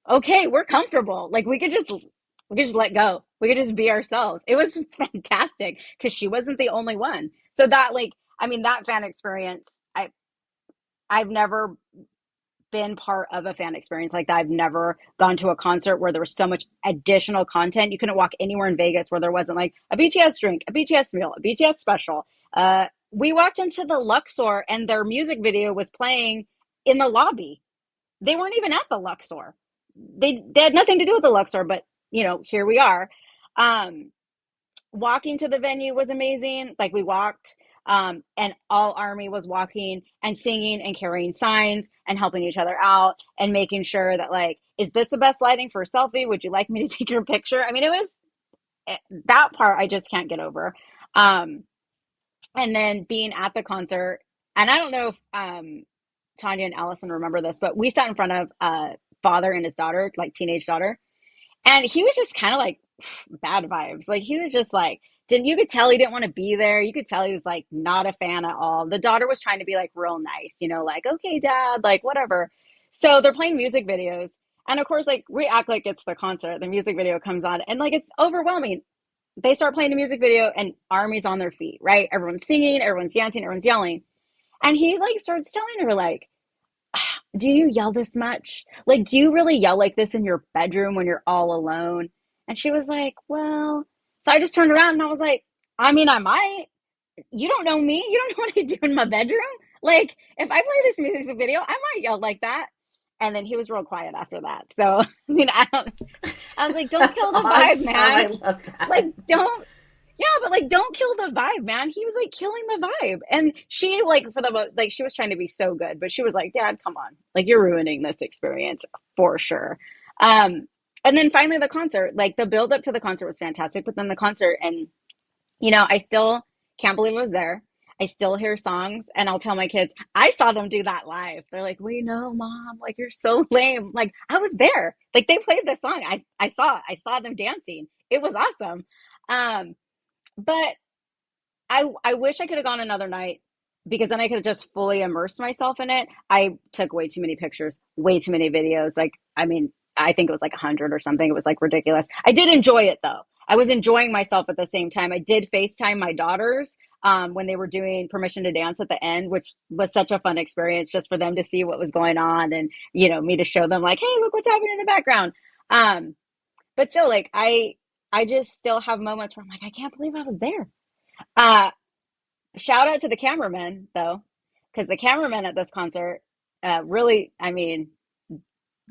Speaker 3: okay, we're comfortable. Like we could just let go. We could just be ourselves. It was fantastic because she wasn't the only one. So that like, I mean, that fan experience, I've never been part of a fan experience like that. I've never gone to a concert where there was so much additional content. You couldn't walk anywhere in Vegas where there wasn't like a BTS drink, a BTS meal, a BTS special. We walked into the Luxor and their music video was playing in the lobby. They weren't even at the Luxor. They had nothing to do with the Luxor, but here we are. Um, Walking to the venue was amazing. Like we walked, and all Army was walking and singing and carrying signs and helping each other out and making sure that like, is this the best lighting for a selfie? Would you like me to take your picture? I mean, it was that part I just can't get over. Um, and then being at the concert, and I don't know if Tanya and Allison remember this, but we sat in front of father and his daughter, like teenage daughter, and he was just kind of like bad vibes. Like he was just like, didn't you could tell he didn't want to be there. You could tell he was like not a fan at all. The daughter was trying to be like real nice, like, okay, dad, like whatever. So they're playing music videos. And of course, like we act like it's the concert. The music video comes on and like it's overwhelming. They start playing the music video and Army's on their feet, right? Everyone's singing, everyone's dancing, everyone's yelling. And he like starts telling her like, do you yell this much? Like, do you really yell like this in your bedroom when you're all alone? And she was like, well, so I just turned around and I was like, I mean, I might. You don't know me. You don't know what I do in my bedroom. Like, if I play this music video, I might yell like that. And then he was real quiet after that. So, I mean, I was like, don't
Speaker 2: That's
Speaker 3: kill the vibe,
Speaker 2: awesome.
Speaker 3: man.
Speaker 2: I love that.
Speaker 3: Like, don't, yeah, but like, don't kill the vibe, man. He was like killing the vibe. And she, like, for the like, she was trying to be so good, but she was like, Dad, come on. Like, you're ruining this experience for sure. Um, and then finally the concert, like, the build up to the concert was fantastic, but then the concert, and, I still can't believe I was there. I still hear songs, and I'll tell my kids, I saw them do that live. They're like, we know, mom, like, you're so lame. Like, I was there. Like, they played the song. I saw them dancing. It was awesome. Um, but I wish I could have gone another night because then I could have just fully immersed myself in it. I took way too many pictures, way too many videos. Like, I mean, I think it was like 100 or something. It was like ridiculous. I did enjoy it though. I was enjoying myself at the same time. I did FaceTime my daughters when they were doing Permission to Dance at the end, which was such a fun experience just for them to see what was going on and, me to show them like, hey, look what's happening in the background. Um, but still, like, I just still have moments where I'm like, I can't believe I was there. Uh, Shout out to the cameraman though, because the cameraman at this concert really, I mean,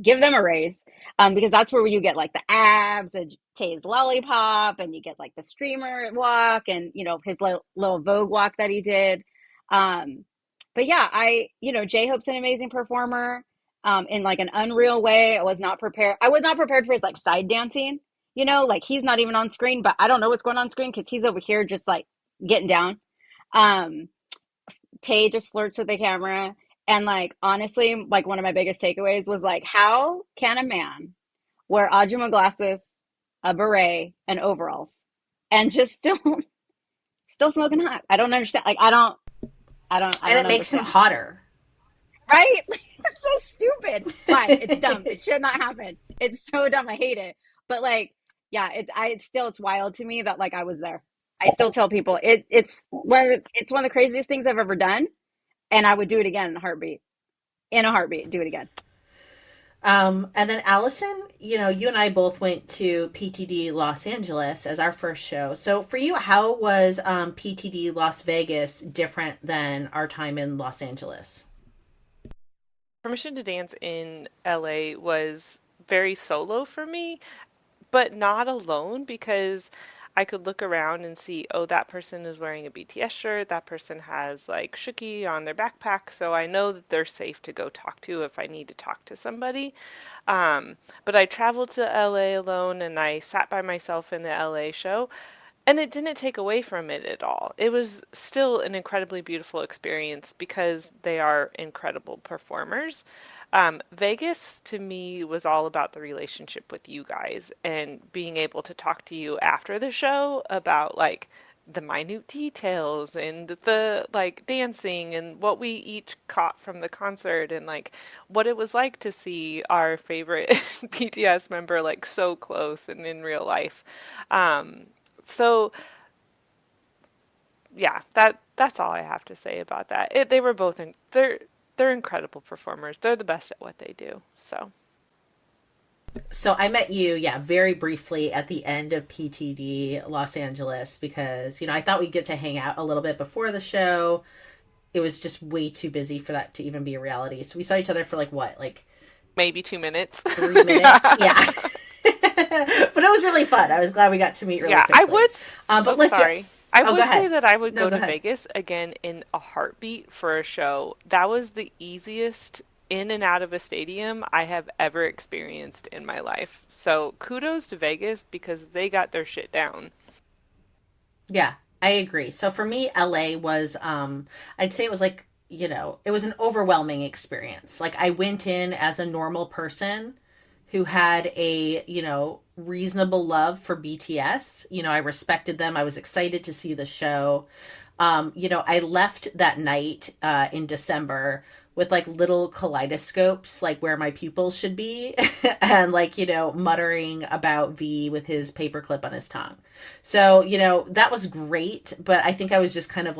Speaker 3: give them a raise, because that's where you get like the abs and Tay's lollipop, and you get like the streamer walk, and his little Vogue walk that he did. Um, but yeah, J Hope's an amazing performer, in like an unreal way. I was not prepared. I was not prepared for his like side dancing. Like he's not even on screen, but I don't know what's going on screen because he's over here just like getting down. Um, Tay just flirts with the camera. And like honestly, like one of my biggest takeaways was like, how can a man wear Ajuma glasses, a beret, and overalls, and just still smoking hot? I don't understand. Like I
Speaker 2: And
Speaker 3: don't
Speaker 2: it makes him
Speaker 3: understand.
Speaker 2: hotter.
Speaker 3: Right? It's so stupid. Why? It's dumb. It should not happen. It's so dumb. I hate it. But like, yeah, it's wild to me that like I was there. I still tell people it's one of the craziest things I've ever done, and I would do it again in a heartbeat. In a heartbeat, do it again.
Speaker 2: And then Allison, you and I both went to PTD Los Angeles as our first show. So for you, how was PTD Las Vegas different than our time in Los Angeles?
Speaker 4: Permission to Dance in LA was very solo for me, but not alone because I could look around and see, oh, that person is wearing a BTS shirt, that person has like Shooky on their backpack, so I know that they're safe to go talk to if I need to talk to somebody. But I traveled to LA alone and I sat by myself in the LA show. And it didn't take away from it at all. It was still an incredibly beautiful experience because they are incredible performers. Vegas to me was all about the relationship with you guys and being able to talk to you after the show about like the minute details and the like dancing and what we each caught from the concert and like what it was like to see our favorite BTS member like so close and in real life. So yeah, that's all I have to say about that. They were both they're incredible performers. They're the best at what they do.
Speaker 2: So I met you, very briefly at the end of PTD Los Angeles because, I thought we'd get to hang out a little bit before the show. It was just way too busy for that to even be a reality. So we saw each other for
Speaker 4: maybe 2 minutes.
Speaker 2: 3 minutes? Yeah. But it was really fun. I was glad we got to meet really quickly.
Speaker 4: I would.
Speaker 2: Sorry.
Speaker 4: I would
Speaker 2: go
Speaker 4: say
Speaker 2: ahead.
Speaker 4: that I would go to
Speaker 2: ahead.
Speaker 4: Vegas again in a heartbeat for a show. That was the easiest in and out of a stadium I have ever experienced in my life. So kudos to Vegas because they got their shit down.
Speaker 2: Yeah, I agree. So for me, LA was, I'd say it was it was an overwhelming experience. Like I went in as a normal person who had a, reasonable love for BTS. I respected them. I was excited to see the show. I left that night in December with little kaleidoscopes, where my pupils should be and muttering about V with his paperclip on his tongue. So, that was great. But I think I was just kind of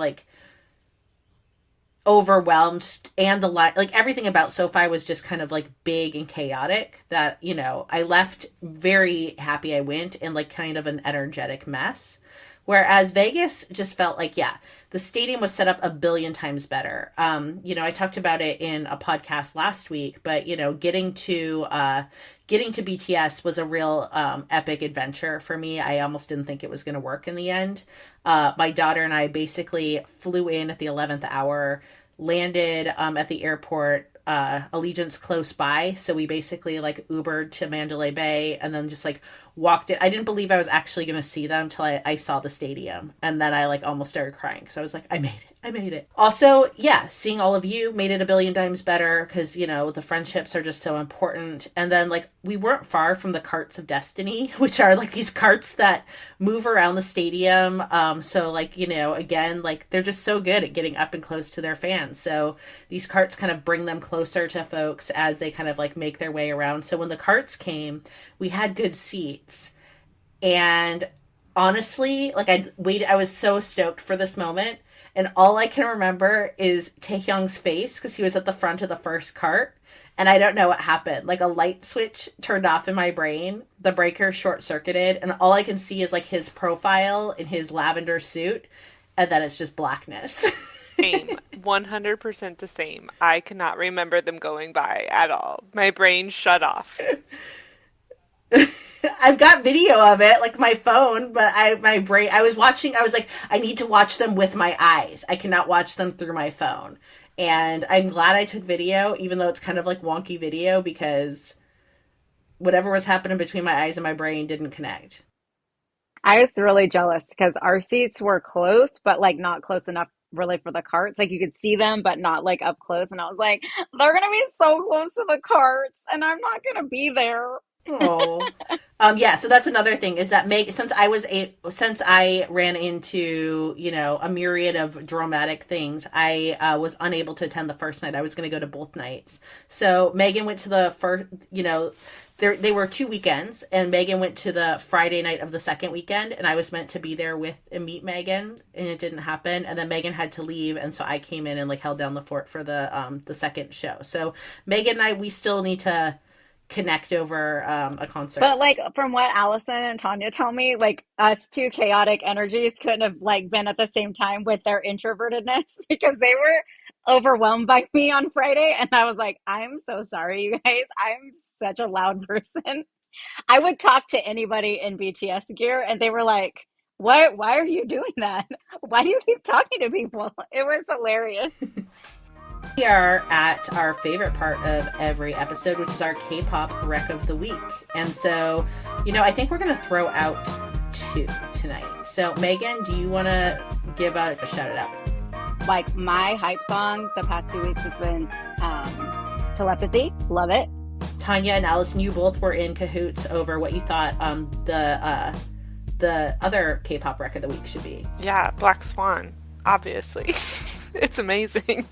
Speaker 2: overwhelmed, and everything about SoFi was just kind of big and chaotic that, I left very happy I went in kind of an energetic mess. Whereas Vegas just felt the stadium was set up a billion times better. I talked about it in a podcast last week, but getting to BTS was a real epic adventure for me. I almost didn't think it was going to work in the end. My daughter and I basically flew in at the 11th hour, landed at the airport, Allegiant's close by. So we basically Ubered to Mandalay Bay and then just walked it. I didn't believe I was actually going to see them until I saw the stadium. And then I almost started crying because I was I made it. I made it. Also, seeing all of you made it a billion times better because, the friendships are just so important. And then we weren't far from the carts of destiny, which are these carts that move around the stadium. So again, they're just so good at getting up and close to their fans. So these carts kind of bring them closer to folks as they kind of make their way around. So when the carts came, we had good seats. And honestly, I was so stoked for this moment. And all I can remember is Taehyung's face because he was at the front of the first cart. And I don't know what happened. A light switch turned off in my brain. The breaker short-circuited. And all I can see is his profile in his lavender suit. And then it's just blackness.
Speaker 4: Same. 100% the same. I cannot remember them going by at all. My brain shut off.
Speaker 2: I've got video of it, my phone, but I was I need to watch them with my eyes. I cannot watch them through my phone. And I'm glad I took video, even though it's kind of wonky video, because whatever was happening between my eyes and my brain didn't connect.
Speaker 3: I was really jealous because our seats were close, but not close enough really for the carts. You could see them, but not up close. And I was they're going to be so close to the carts and I'm not going to be there.
Speaker 2: Oh, so that's another thing is that since I ran into, a myriad of dramatic things, I was unable to attend the first night. I was going to go to both nights. So Megan went to the first, they were 2 weekends and Megan went to the Friday night of the second weekend and I was meant to be there with and meet Megan and it didn't happen. And then Megan had to leave. And so I came in and held down the fort for the second show. So Megan and I, we still need to connect over a concert.
Speaker 3: But from what Allison and Tanya tell me, us two chaotic energies couldn't have been at the same time with their introvertedness because they were overwhelmed by me on Friday and I was I'm so sorry you guys, I'm such a loud person. I would talk to anybody in BTS gear and they were why are you doing that? Why do you keep talking to people? It was hilarious.
Speaker 2: We are at our favorite part of every episode, which is our K-pop rec of the week. And so, I think we're going to throw out 2 tonight. So Megan, do you want to give a shout it out?
Speaker 6: Like my hype song the past 2 weeks has been Telepathy. Love it.
Speaker 2: Tanya and Allison, you both were in cahoots over what you thought the other K-pop record of the week should be.
Speaker 4: Yeah, Black Swan, obviously. It's amazing.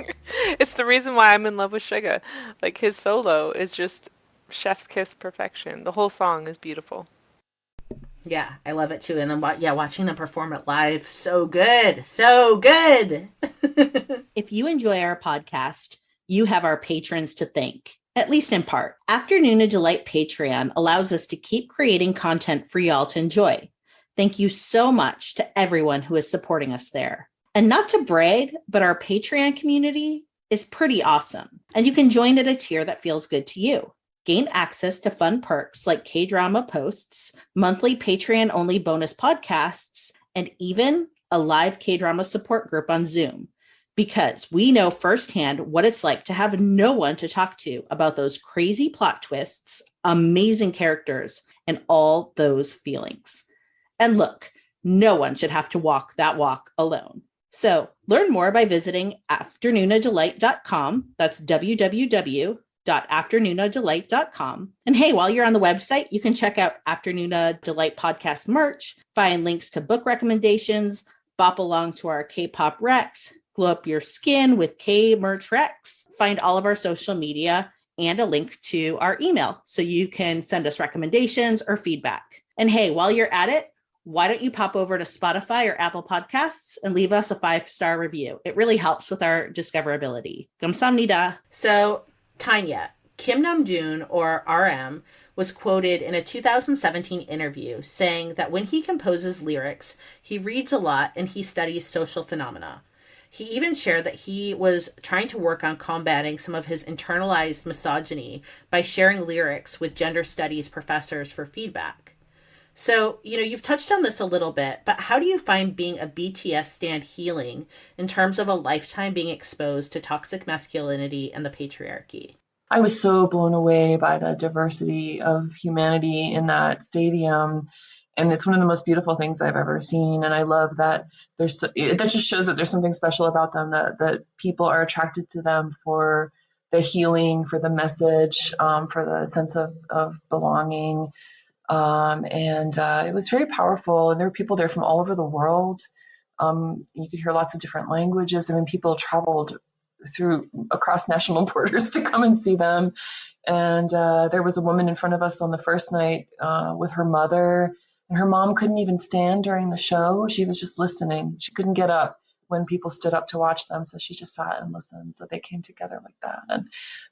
Speaker 4: It's the reason why I'm in love with Suga. Like, his solo is just chef's kiss perfection. The whole song is beautiful.
Speaker 2: Yeah, I love it too. And then, watching them perform it live, so good. So good. If you enjoy our podcast, you have our patrons to thank, at least in part. Afternoona Delight Patreon allows us to keep creating content for y'all to enjoy. Thank you so much to everyone who is supporting us there. And not to brag, but our Patreon community is pretty awesome. And you can join at a tier that feels good to you. Gain access to fun perks like K-drama posts, monthly Patreon-only bonus podcasts, and even a live K-drama support group on Zoom. Because we know firsthand what it's like to have no one to talk to about those crazy plot twists, amazing characters, and all those feelings. And look, no one should have to walk that walk alone. So learn more by visiting afternoonadelight.com. That's www.afternoonadelight.com. And hey, while you're on the website, you can check out Afternoona Delight podcast merch, find links to book recommendations, bop along to our K-pop Rex, glow up your skin with K-merch Rex, find all of our social media, and a link to our email so you can send us recommendations or feedback. And hey, while you're at it, why don't you pop over to Spotify or Apple Podcasts and leave us a 5-star review? It really helps with our discoverability. 감사합니다. So, Tanya, Kim Namjoon, or RM, was quoted in a 2017 interview saying that when he composes lyrics, he reads a lot and he studies social phenomena. He even shared that he was trying to work on combating some of his internalized misogyny by sharing lyrics with gender studies professors for feedback. So, you've touched on this a little bit, but how do you find being a BTS stan healing in terms of a lifetime being exposed to toxic masculinity and the patriarchy?
Speaker 5: I was so blown away by the diversity of humanity in that stadium. And it's one of the most beautiful things I've ever seen. And I love that that just shows that there's something special about them, that people are attracted to them for the healing, for the message, for the sense of belonging. It was very powerful. And there were people there from all over the world. You could hear lots of different languages. I mean, people traveled across national borders to come and see them. And there was a woman in front of us on the first night with her mother. And her mom couldn't even stand during the show. She was just listening. She couldn't get up when people stood up to watch them. So she just sat and listened. So they came together like that. And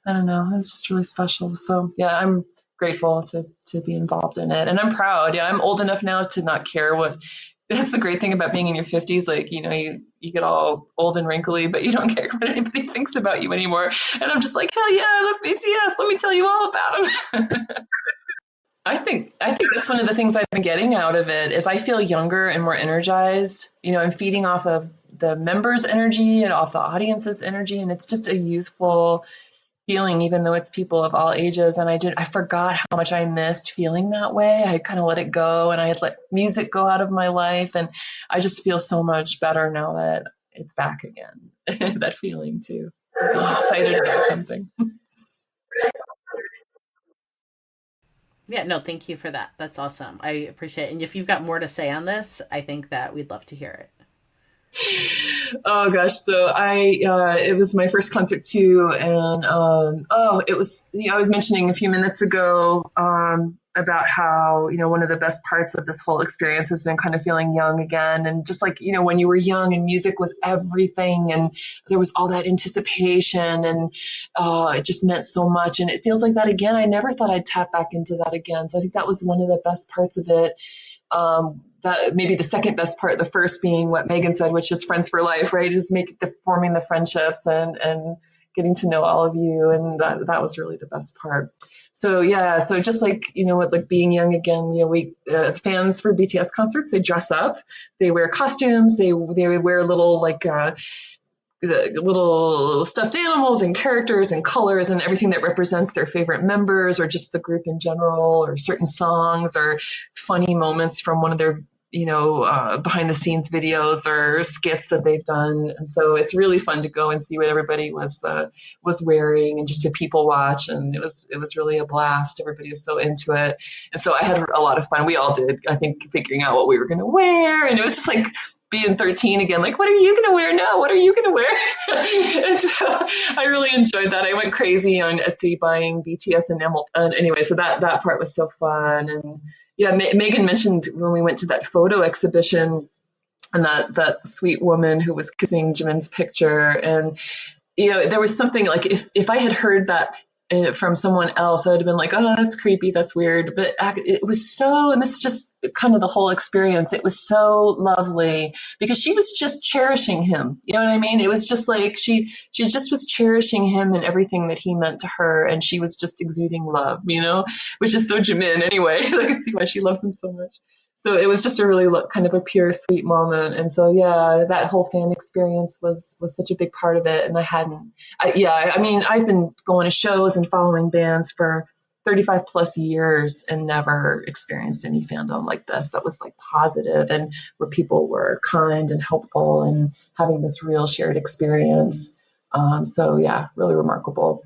Speaker 5: I don't know, it was just really special. So yeah, I'm grateful to be involved in it. And I'm proud. Yeah, I'm old enough now to not care what. That's the great thing about being in your 50s. Like, you get all old and wrinkly, but you don't care what anybody thinks about you anymore. And I'm just like, hell yeah, I love BTS. Let me tell you all about them. I think that's one of the things I've been getting out of it is I feel younger and more energized. I'm feeding off of the members' energy and off the audience's energy. And it's just a youthful feeling, even though it's people of all ages. And I forgot how much I missed feeling that way. I kind of let it go and I had let music go out of my life. And I just feel so much better now that it's back again. That feeling too. Being excited about something.
Speaker 2: Yeah, no, thank you for that. That's awesome. I appreciate it. And if you've got more to say on this, I think that we'd love to hear it.
Speaker 5: Oh gosh, so it was my first concert too, and it was, I was mentioning a few minutes ago about how one of the best parts of this whole experience has been kind of feeling young again, and just like when you were young and music was everything, and there was all that anticipation, and it just meant so much, and it feels like that again. I never thought I'd tap back into that again, so I think that was one of the best parts of it. That maybe the second best part, the first being what Megan said, which is friends for life, right? Just forming the friendships and getting to know all of you. And that was really the best part. So yeah, so just like, like being young again, we fans for BTS concerts, they dress up, they wear costumes, they wear little the little stuffed animals and characters and colors and everything that represents their favorite members or just the group in general or certain songs or funny moments from one of their behind the scenes videos or skits that they've done. And so it's really fun to go and see what everybody was wearing and just to people watch. And it was really a blast. Everybody was so into it. And so I had a lot of fun. We all did, I think, figuring out what we were going to wear. And it was just like being 13 again, like, what are you going to wear now? What are you going to wear? And so I really enjoyed that. I went crazy on Etsy buying BTS and Emil. And anyway, so that part was so fun. And yeah, Megan mentioned when we went to that photo exhibition and that sweet woman who was kissing Jimin's picture. And, there was something like if I had heard that from someone else, I would have been like, oh, that's creepy, that's weird. But it was so, and this is just kind of the whole experience, it was so lovely because she was just cherishing him. You know what I mean? It was just like she just was cherishing him and everything that he meant to her. And she was just exuding love, which is so Jimin anyway. I can see why she loves him so much. So it was just a really kind of a pure, sweet moment. And so, yeah, that whole fan experience was such a big part of it. And I've been going to shows and following bands for 35 plus years and never experienced any fandom like this that was like positive and where people were kind and helpful and having this real shared experience. So, yeah, really remarkable.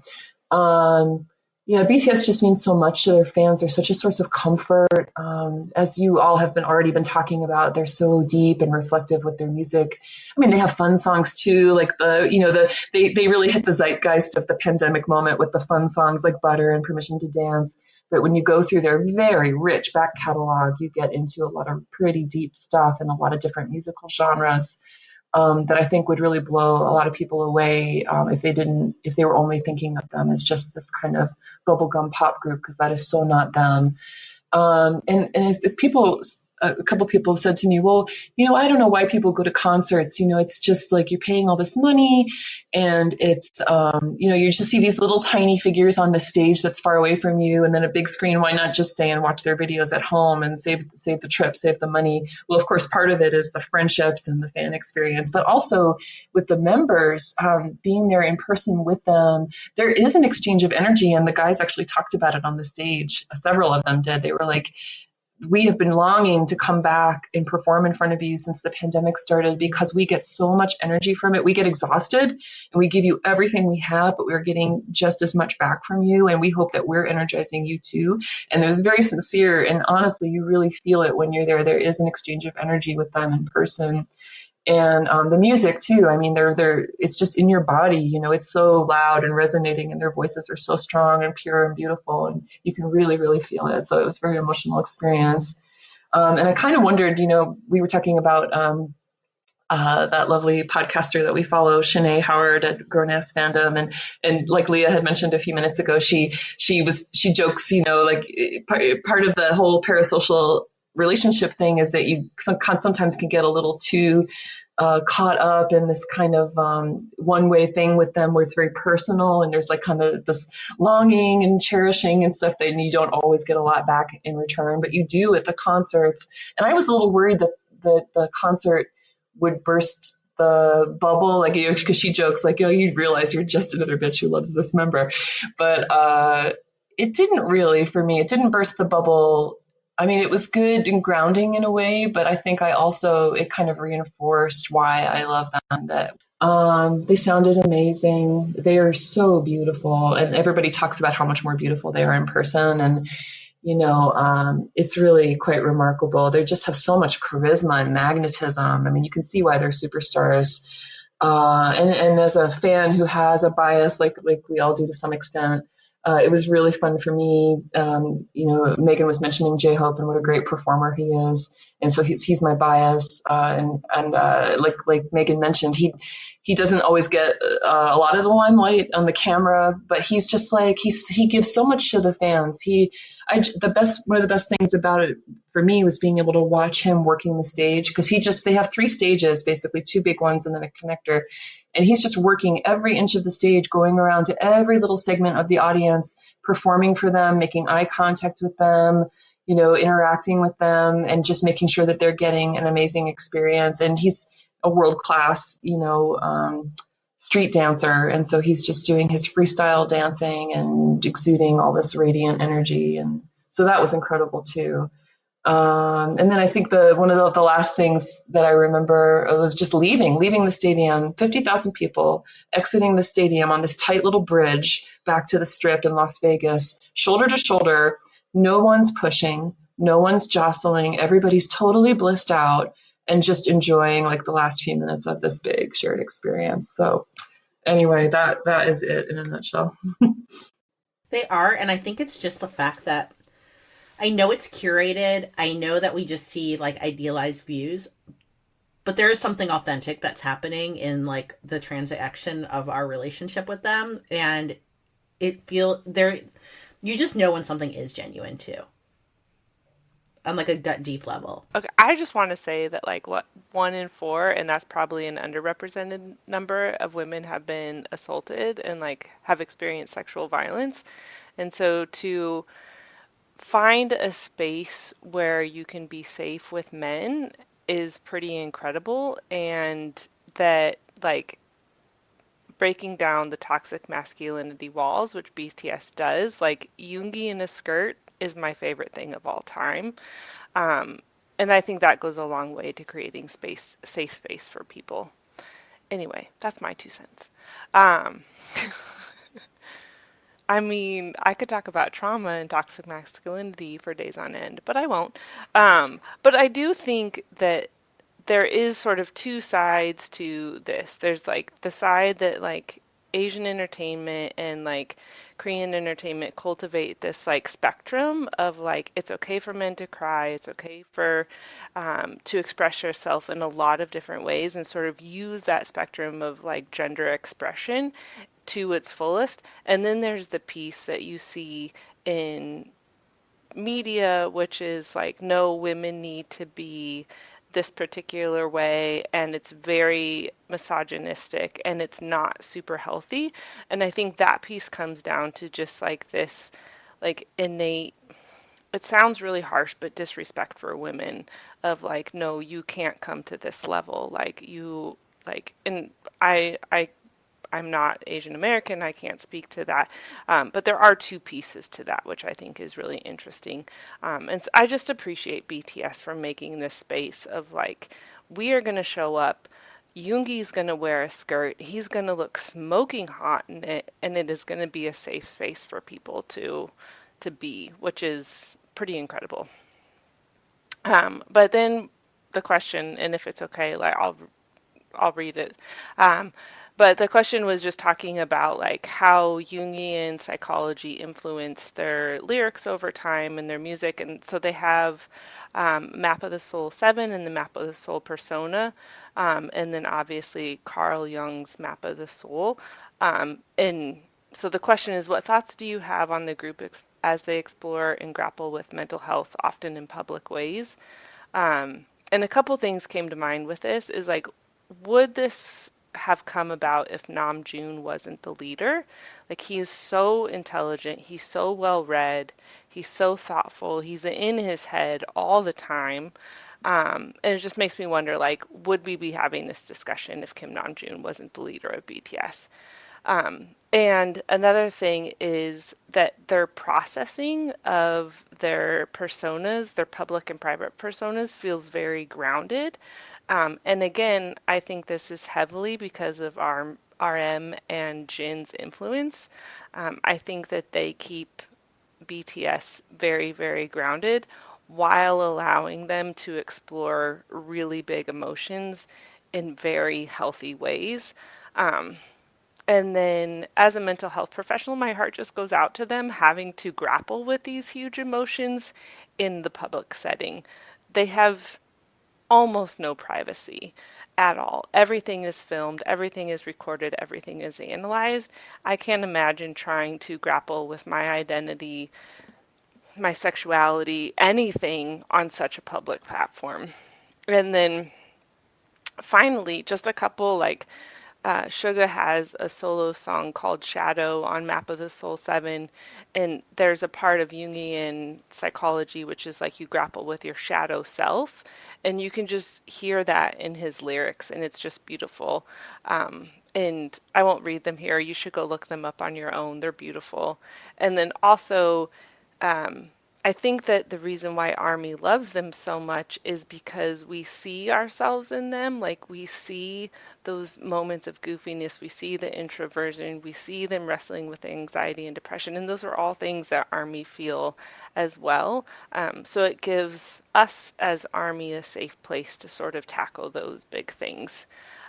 Speaker 5: BTS just means so much to their fans. They're such a source of comfort. As you all have already been talking about, they're so deep and reflective with their music. I mean, they have fun songs too, like they really hit the zeitgeist of the pandemic moment with the fun songs like Butter and Permission to Dance. But when you go through their very rich back catalog, you get into a lot of pretty deep stuff and a lot of different musical genres. That I think would really blow a lot of people away if they were only thinking of them as just this kind of bubblegum pop group, because that is so not them. And if people, a couple people have said to me, well, I don't know why people go to concerts. It's just like you're paying all this money and it's, you just see these little tiny figures on the stage that's far away from you and then a big screen. Why not just stay and watch their videos at home and save the trip, save the money? Well, of course, part of it is the friendships and the fan experience, but also with the members, being there in person with them, there is an exchange of energy. And the guys actually talked about it on the stage. Several of them did. They were like, we have been longing to come back and perform in front of you since the pandemic started because we get so much energy from it. We get exhausted and we give you everything we have, but we're getting just as much back from you. And we hope that we're energizing you too. And it was very sincere. And honestly, you really feel it when you're there. There is an exchange of energy with them in person. And the music too. I mean, it's just in your body, it's so loud and resonating and their voices are so strong and pure and beautiful and you can really, really feel it. So it was a very emotional experience. And I kind of wondered, we were talking about that lovely podcaster that we follow, Shanae Howard at Grown Ass Fandom. And like Leah had mentioned a few minutes ago, she jokes, like part of the whole parasocial relationship thing is that you sometimes can get a little too caught up in this kind of one-way thing with them where it's very personal and there's like kind of this longing and cherishing and stuff that you don't always get a lot back in return, but you do at the concerts. And I was a little worried that the concert would burst the bubble, like, because she jokes like, you realize you're just another bitch who loves this member. But it didn't really, for me, it didn't burst the bubble. I mean, it was good and grounding in a way, but I think it kind of reinforced why I love them, that they sounded amazing. They are so beautiful. And everybody talks about how much more beautiful they are in person. And, it's really quite remarkable. They just have so much charisma and magnetism. I mean, you can see why they're superstars. And as a fan who has a bias, like we all do to some extent, it was really fun for me. Megan was mentioning J-Hope and what a great performer he is. And so he's my bias. And like Megan mentioned, he doesn't always get a lot of the limelight on the camera, but he's just like, he gives so much to the fans. One of the best things about it for me was being able to watch him working the stage, because they have 3 stages, basically 2 big ones and then a connector. And he's just working every inch of the stage, going around to every little segment of the audience, performing for them, making eye contact with them, interacting with them, and just making sure that they're getting an amazing experience. And he's a world-class, street dancer. And so he's just doing his freestyle dancing and exuding all this radiant energy. And so that was incredible too. And then I think one of the last things that I remember was just leaving the stadium, 50,000 people exiting the stadium on this tight little bridge back to the strip in Las Vegas, shoulder to shoulder. No one's pushing, no one's jostling. Everybody's totally blissed out and just enjoying like the last few minutes of this big shared experience. So anyway, that is it in a nutshell.
Speaker 2: They are, and I think it's just the fact that I know it's curated. I know that we just see like idealized views, but there is something authentic that's happening in like the transaction of our relationship with them, and you just know when something is genuine too, on like a gut deep level.
Speaker 4: Okay, I just want to say that like what 1 in 4, and that's probably an underrepresented number of women have been assaulted and like have experienced sexual violence. And so to find a space where you can be safe with men is pretty incredible, and that like breaking down the toxic masculinity walls, which BTS does, like Yoongi in a skirt is my favorite thing of all time. Um, and I think that goes a long way to creating safe space for people. Anyway, that's my 2 cents. Um, I mean, I could talk about trauma and toxic masculinity for days on end, but I won't. But I do think that there is sort of two sides to this. There's like the side that like Asian entertainment and like Korean entertainment cultivate this like spectrum of like it's okay for men to cry, it's okay for to express yourself in a lot of different ways, and sort of use that spectrum of like gender expression to its fullest. And then there's the piece that you see in media, which is like, no, women need to be this particular way, and it's very misogynistic and it's not super healthy. And I think that piece comes down to just like this, like innate, it sounds really harsh, but disrespect for women of like, no, you can't come to this level. Like you, like, and I'm not Asian American, I can't speak to that. But there are two pieces to that, which I think is really interesting. And I just appreciate BTS for making this space of like, we are going to show up. Yoongi's going to wear a skirt. He's going to look smoking hot in it, and it is going to be a safe space for people to be, which is pretty incredible. But then the question, and if it's okay, like I'll read it. Um, but the question was just talking about like how Jungian psychology influenced their lyrics over time and their music. And so they have Map of the Soul 7 and the Map of the Soul Persona. And then obviously Carl Jung's Map of the Soul. And so the question is, what thoughts do you have on the group as they explore and grapple with mental health, often in public ways? And a couple things came to mind with this is like, would this have come about if Namjoon wasn't the leader? Like, he is so intelligent, he's so well read, he's so thoughtful, he's in his head all the time. And it just makes me wonder, like, would we be having this discussion if Kim Namjoon wasn't the leader of BTS? And another thing is that their processing of their personas, their public and private personas, feels very grounded. And again, I think this is heavily because of RM and Jin's influence. I think that they keep BTS very, very grounded while allowing them to explore really big emotions in very healthy ways. And then as a mental health professional, my heart just goes out to them having to grapple with these huge emotions in the public setting. They have almost no privacy at all. Everything is filmed, everything is recorded, everything is analyzed. I can't imagine trying to grapple with my identity, my sexuality, anything on such a public platform. And then finally, just a couple like Suga has a solo song called Shadow on Map of the Soul 7, and there's a part of Jungian psychology which is like you grapple with your shadow self, and you can just hear that in his lyrics, and it's just beautiful. And I won't read them here. You should go look them up on your own. They're beautiful. And then also, I think that the reason why Army loves them so much is because we see ourselves in them. Like, we see those moments of goofiness, we see the introversion, we see them wrestling with anxiety and depression, and those are all things that Army feel as well. So it gives us as Army a safe place to sort of tackle those big things.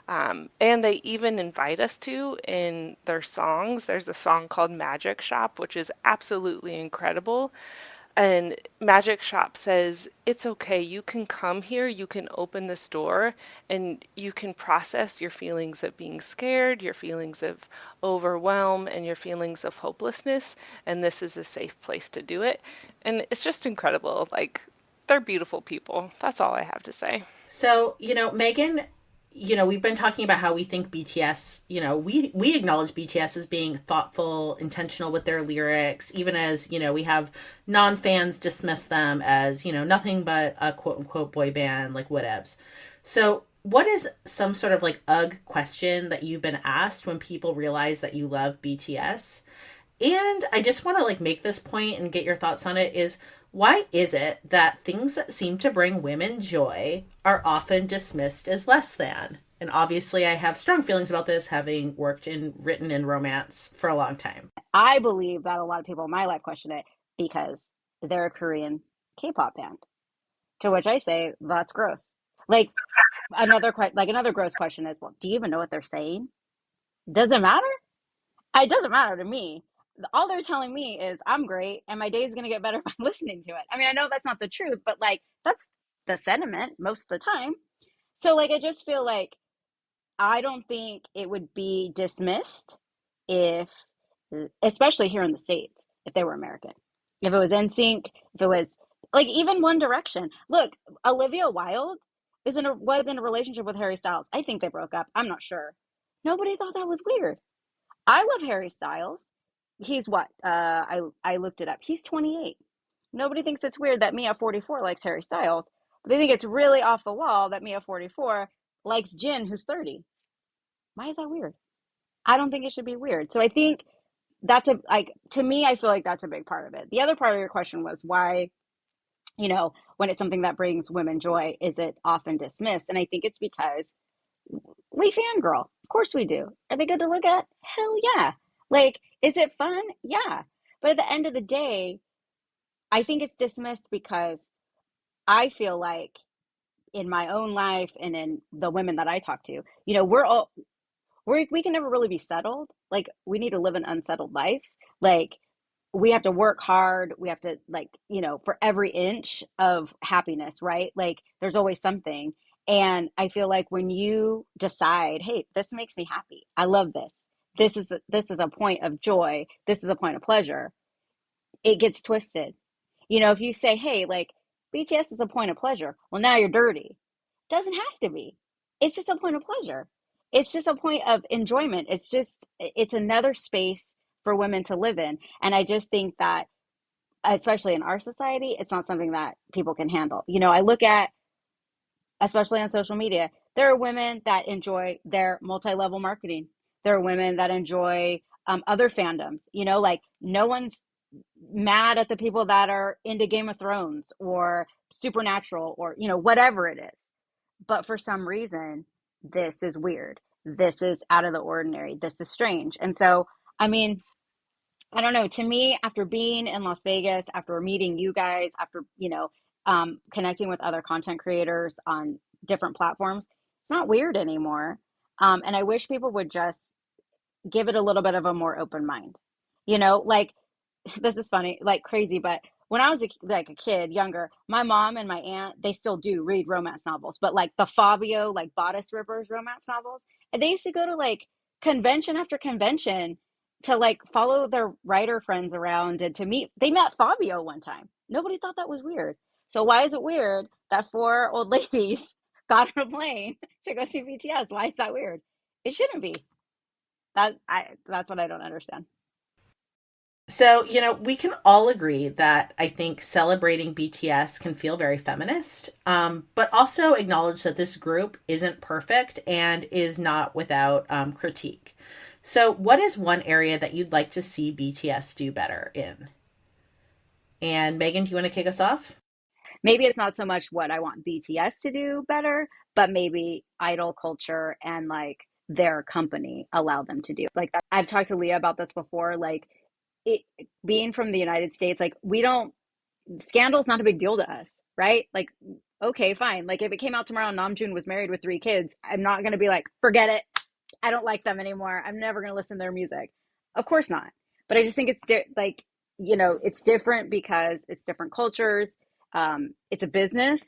Speaker 4: And they even invite us to in their songs. There's a song called Magic Shop, which is absolutely incredible. And Magic Shop says, it's okay, you can come here, you can open this door, and you can process your feelings of being scared, your feelings of overwhelm, and your feelings of hopelessness. And this is a safe place to do it. And it's just incredible. Like, they're beautiful people. That's all I have to say.
Speaker 2: So, Megan, we've been talking about how we think BTS, we acknowledge BTS as being thoughtful, intentional with their lyrics, even as, we have non-fans dismiss them as, nothing but a quote unquote boy band, like whatevs. So what is some sort of like ugh question that you've been asked when people realize that you love BTS? And I just want to like make this point and get your thoughts on it is, why is it that things that seem to bring women joy are often dismissed as less than? And obviously I have strong feelings about this, having written in romance for a long time.
Speaker 6: I believe that a lot of people in my life question it because they're a Korean K-pop band. To which I say, that's gross. Like another gross question is, well, do you even know what they're saying? Does it matter? It doesn't matter to me. All they're telling me is I'm great and my day is going to get better by listening to it. I mean, I know that's not the truth, but like that's the sentiment most of the time. So like I just feel like I don't think it would be dismissed if, especially here in the States, if they were American. If it was NSYNC, if it was like even One Direction. Look, Olivia Wilde was in a relationship with Harry Styles. I think they broke up. I'm not sure. Nobody thought that was weird. I love Harry Styles. He's what? I looked it up. He's 28. Nobody thinks it's weird that me at 44 likes Harry Styles. But they think it's really off the wall that me at 44 likes Jin, who's 30. Why is that weird? I don't think it should be weird. So I think to me, I feel like that's a big part of it. The other part of your question was why, when it's something that brings women joy, is it often dismissed? And I think it's because we fangirl. Of course we do. Are they good to look at? Hell yeah. Like, is it fun? Yeah. But at the end of the day, I think it's dismissed because I feel like in my own life and in the women that I talk to, we can never really be settled. Like, we need to live an unsettled life. Like, we have to work hard. We have to for every inch of happiness, right? Like, there's always something. And I feel like when you decide, hey, this makes me happy. I love this. This is a point of joy. This is a point of pleasure. It gets twisted. If you say, hey, like BTS is a point of pleasure. Well, now you're dirty. Doesn't have to be. It's just a point of pleasure. It's just a point of enjoyment. It's another space for women to live in. And I just think that, especially in our society, it's not something that people can handle. I look at, especially on social media, there are women that enjoy their multi-level marketing. There are women that enjoy other fandoms. Like no one's mad at the people that are into Game of Thrones or Supernatural or, whatever it is. But for some reason, this is weird. This is out of the ordinary. This is strange. And so, I mean, I don't know. To me, after being in Las Vegas, after meeting you guys, after, connecting with other content creators on different platforms, it's not weird anymore. And I wish people would just give it a little bit of a more open mind. Like, this is funny, like crazy, but when I was a kid, younger, my mom and my aunt, they still do read romance novels, but like the Fabio, like Bodice Rippers romance novels. And they used to go to like convention after convention to like follow their writer friends around and they met Fabio one time. Nobody thought that was weird. So why is it weird that four old ladies got on a plane to go see BTS? Why is that weird? It shouldn't be. That's what I don't understand.
Speaker 2: So, we can all agree that I think celebrating BTS can feel very feminist, but also acknowledge that this group isn't perfect and is not without critique. So what is one area that you'd like to see BTS do better in? And Megan, do you want to kick us off?
Speaker 6: Maybe it's not so much what I want BTS to do better, but maybe idol culture and like their company allow them to do. Like I've talked to Leah about this before. Like it being from the United States, like we don't scandal's not a big deal to us, right? Like, okay, fine. Like if it came out tomorrow and Namjoon was married with 3 kids, I'm not gonna be like, forget it. I don't like them anymore. I'm never gonna listen to their music. Of course not. But I just think it's like, it's different because it's different cultures. It's a business.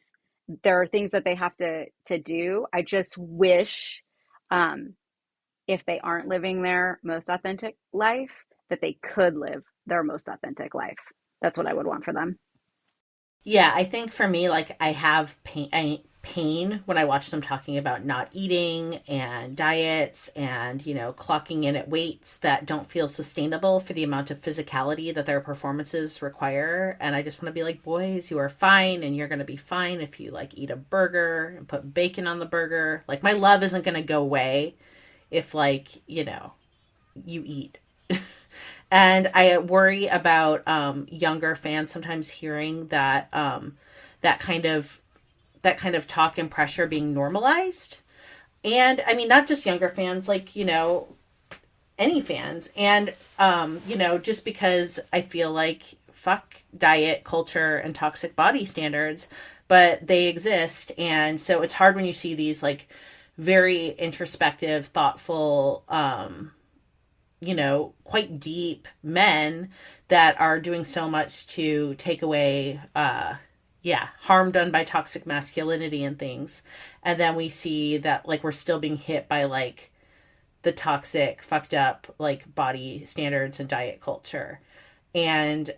Speaker 6: There are things that they have to do. I just wish, um, if they aren't living their most authentic life, that they could live their most authentic life. That's what I would want for them.
Speaker 2: Yeah, I think for me, like I have pain when I watch them talking about not eating and diets and, clocking in at weights that don't feel sustainable for the amount of physicality that their performances require. And I just want to be like, boys, you are fine and you're going to be fine if you like eat a burger and put bacon on the burger. Like my love isn't going to go away if like, you eat. And I worry about younger fans sometimes hearing that that kind of talk and pressure being normalized. And I mean, not just younger fans, like, any fans. And, just because I feel like fuck diet culture and toxic body standards, but they exist. And so it's hard when you see these very introspective, thoughtful, quite deep men that are doing so much to take away, harm done by toxic masculinity and things. And then we see that we're still being hit by the toxic, fucked up body standards and diet culture. And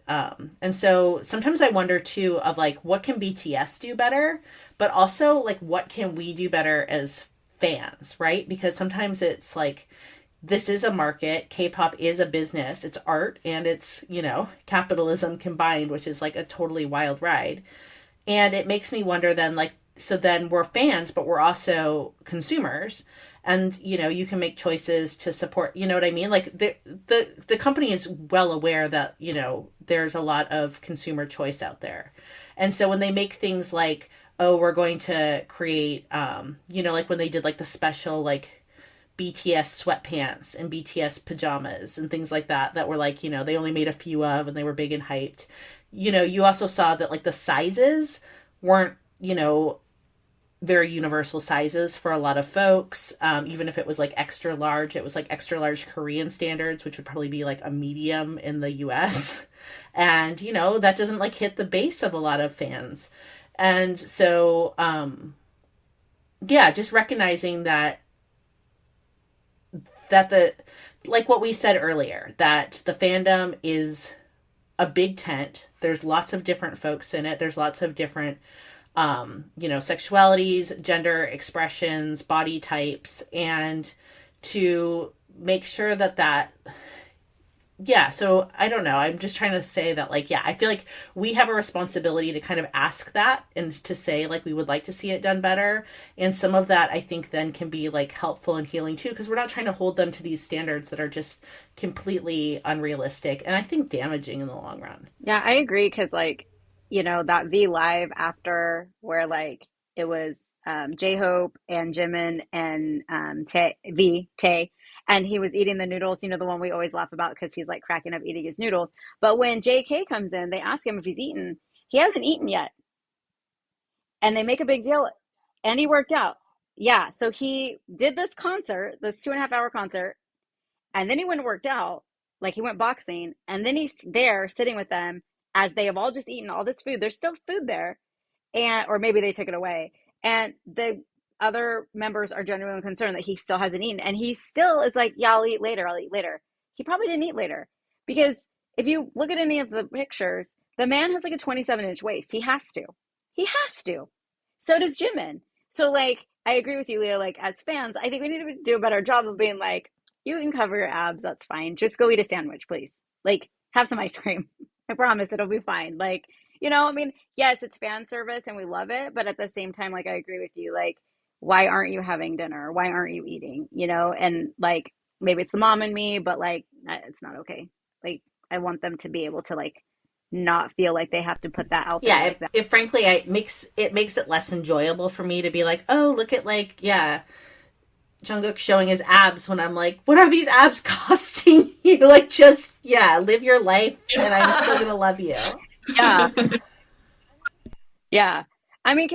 Speaker 2: so sometimes I wonder too of what can BTS do better, but also what can we do better as fans, right? Because sometimes it's this is a market. K-pop is a business. It's art and it's, capitalism combined, which is a totally wild ride. And it makes me wonder then, so then we're fans, but we're also consumers. And, you can make choices to support, you know what I mean? The company is well aware that, there's a lot of consumer choice out there. And so when they make things oh, we're going to create, when they did the special, BTS sweatpants and BTS pajamas and things like that were they only made a few of and they were big and hyped. You also saw that the sizes weren't, very universal sizes for a lot of folks. Even if it was extra large, it was extra large Korean standards, which would probably be a medium in the US. And, that doesn't hit the base of a lot of fans. And so, just recognizing that the what we said earlier, that the fandom is a big tent. There's lots of different folks in it. There's lots of different sexualities, gender expressions, body types, and to make sure that so I don't know. I'm just trying to say that I feel like we have a responsibility to kind of ask that and to say we would like to see it done better. And some of that I think then can be helpful and healing too, because we're not trying to hold them to these standards that are just completely unrealistic and I think damaging in the long run.
Speaker 6: Yeah, I agree. Cause that V Live after where it was J-Hope and Jimin and Tay, and he was eating the noodles, the one we always laugh about because he's cracking up eating his noodles. But when JK comes in, they ask him if he's eaten. He hasn't eaten yet. And they make a big deal. And he worked out. Yeah. So he did this concert, this 2.5 hour concert, and then he went and worked out. He went boxing. And then he's there sitting with them as they have all just eaten all this food. There's still food there. Or maybe they took it away. And the other members are genuinely concerned that he still hasn't eaten. And he still is yeah, I'll eat later. I'll eat later. He probably didn't eat later. Because if you look at any of the pictures, the man has a 27-inch waist. He has to. He has to. So does Jimin. So I agree with you, Leah. As fans, I think we need to do a better job of being you can cover your abs. That's fine. Just go eat a sandwich, please. Have some ice cream. I promise it'll be fine. I mean, yes, it's fan service and we love it. But at the same time, I agree with you. Why aren't you having dinner? Why aren't you eating? And maybe it's the mom in me, but it's not okay. I want them to be able to not feel like they have to put that out there.
Speaker 2: Yeah,
Speaker 6: like that.
Speaker 2: it frankly it makes it less enjoyable for me to be like, oh, look at Jungkook showing his abs when I'm like, what are these abs costing you? Like, just live your life, and I'm still gonna love you.
Speaker 6: Yeah. Yeah. I mean,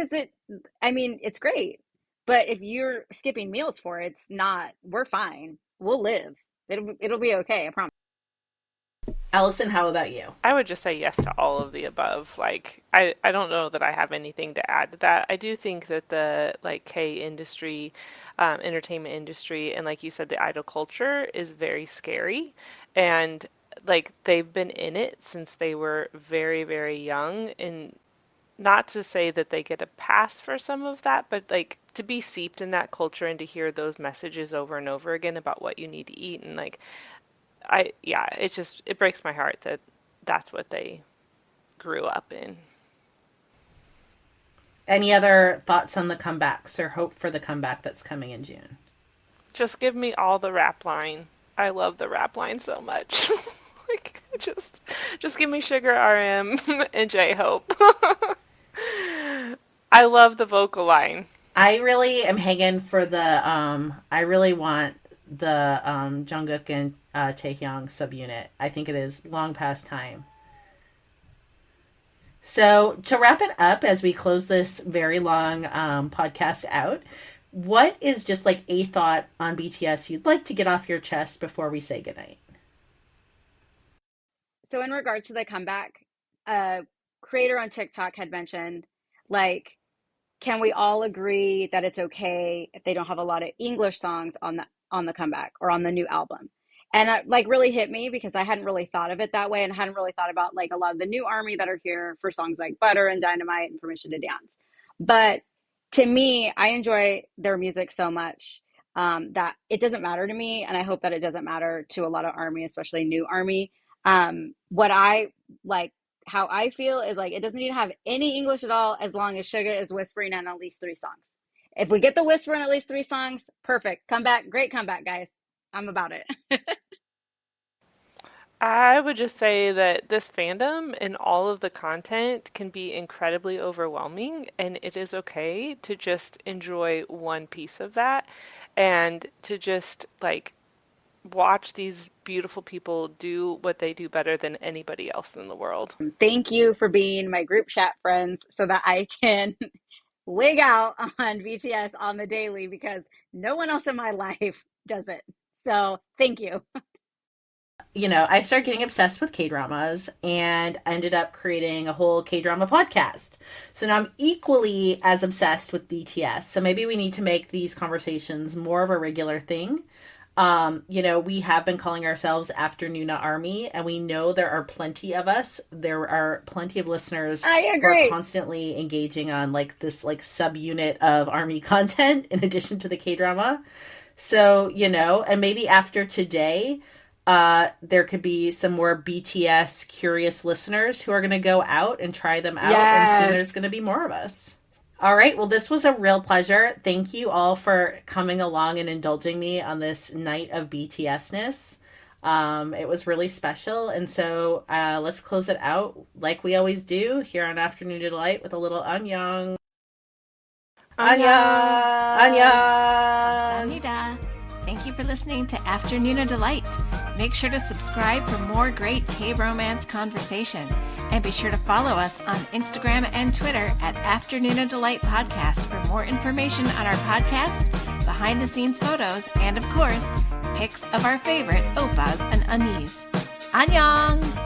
Speaker 6: it's great. But if you're skipping meals for it, it's not, we're fine. We'll live. It'll be okay, I promise.
Speaker 2: Allison, how about you?
Speaker 4: I would just say yes to all of the above. Like, I don't know that I have anything to add to that. I do think that the K industry, entertainment industry, and like you said, the idol culture is very scary. And they've been in it since they were very, very young. And not to say that they get a pass for some of that, but to be seeped in that culture and to hear those messages over and over again about what you need to eat and it breaks my heart that that's what they grew up in.
Speaker 2: Any other thoughts on the comebacks or hope for the comeback that's coming in June?
Speaker 4: Just give me all the rap line. I love the rap line so much. Just give me Sugar RM and J-Hope. I love the vocal line.
Speaker 2: I really am hanging for the I really want the Jungkook and Taehyung subunit. I think it is long past time. So to wrap it up as we close this very long podcast out, what is just a thought on BTS you'd like to get off your chest before we say goodnight?
Speaker 6: So in regards to the comeback, creator on TikTok had mentioned, can we all agree that it's okay if they don't have a lot of English songs on the comeback or on the new album? And it really hit me because I hadn't really thought of it that way and hadn't really thought about a lot of the new ARMY that are here for songs like Butter and Dynamite and Permission to Dance. But to me, I enjoy their music so much that it doesn't matter to me, and I hope that it doesn't matter to a lot of ARMY, especially new ARMY. What I how I feel is it doesn't need to have any English at all as long as Suga is whispering in at least 3 songs. If we get the whisper in at least 3 songs, perfect. Comeback, great comeback, guys. I'm about it.
Speaker 4: I would just say that this fandom and all of the content can be incredibly overwhelming, and it is okay to just enjoy one piece of that and to just watch these beautiful people do what they do better than anybody else in the world.
Speaker 6: Thank you for being my group chat friends so that I can wig out on BTS on the daily because no one else in my life does it. So thank you.
Speaker 2: I started getting obsessed with K-dramas and ended up creating a whole K-drama podcast. So now I'm equally as obsessed with BTS. So maybe we need to make these conversations more of a regular thing. We have been calling ourselves Afternoona Army, and we know there are plenty of us. There are plenty of listeners
Speaker 6: I agree.
Speaker 2: who are constantly engaging on this subunit of ARMY content in addition to the K-drama. So, and maybe after today, there could be some more BTS curious listeners who are going to go out and try them out.
Speaker 6: Yes.
Speaker 2: And soon there's going to be more of us. All right. Well, this was a real pleasure. Thank you all for coming along and indulging me on this night of BTS-ness. It was really special. And so let's close it out like we always do here on Afternoon Delight with a little annyeong. Annyeong! Annyeong!
Speaker 7: 감사합니다. Thank you for listening to Afternoona Delight. Make sure to subscribe for more great K-romance conversation. And be sure to follow us on Instagram and Twitter at Afternoona Delight Podcast for more information on our podcast, behind-the-scenes photos, and, of course, pics of our favorite oppas and anis. Annyeong!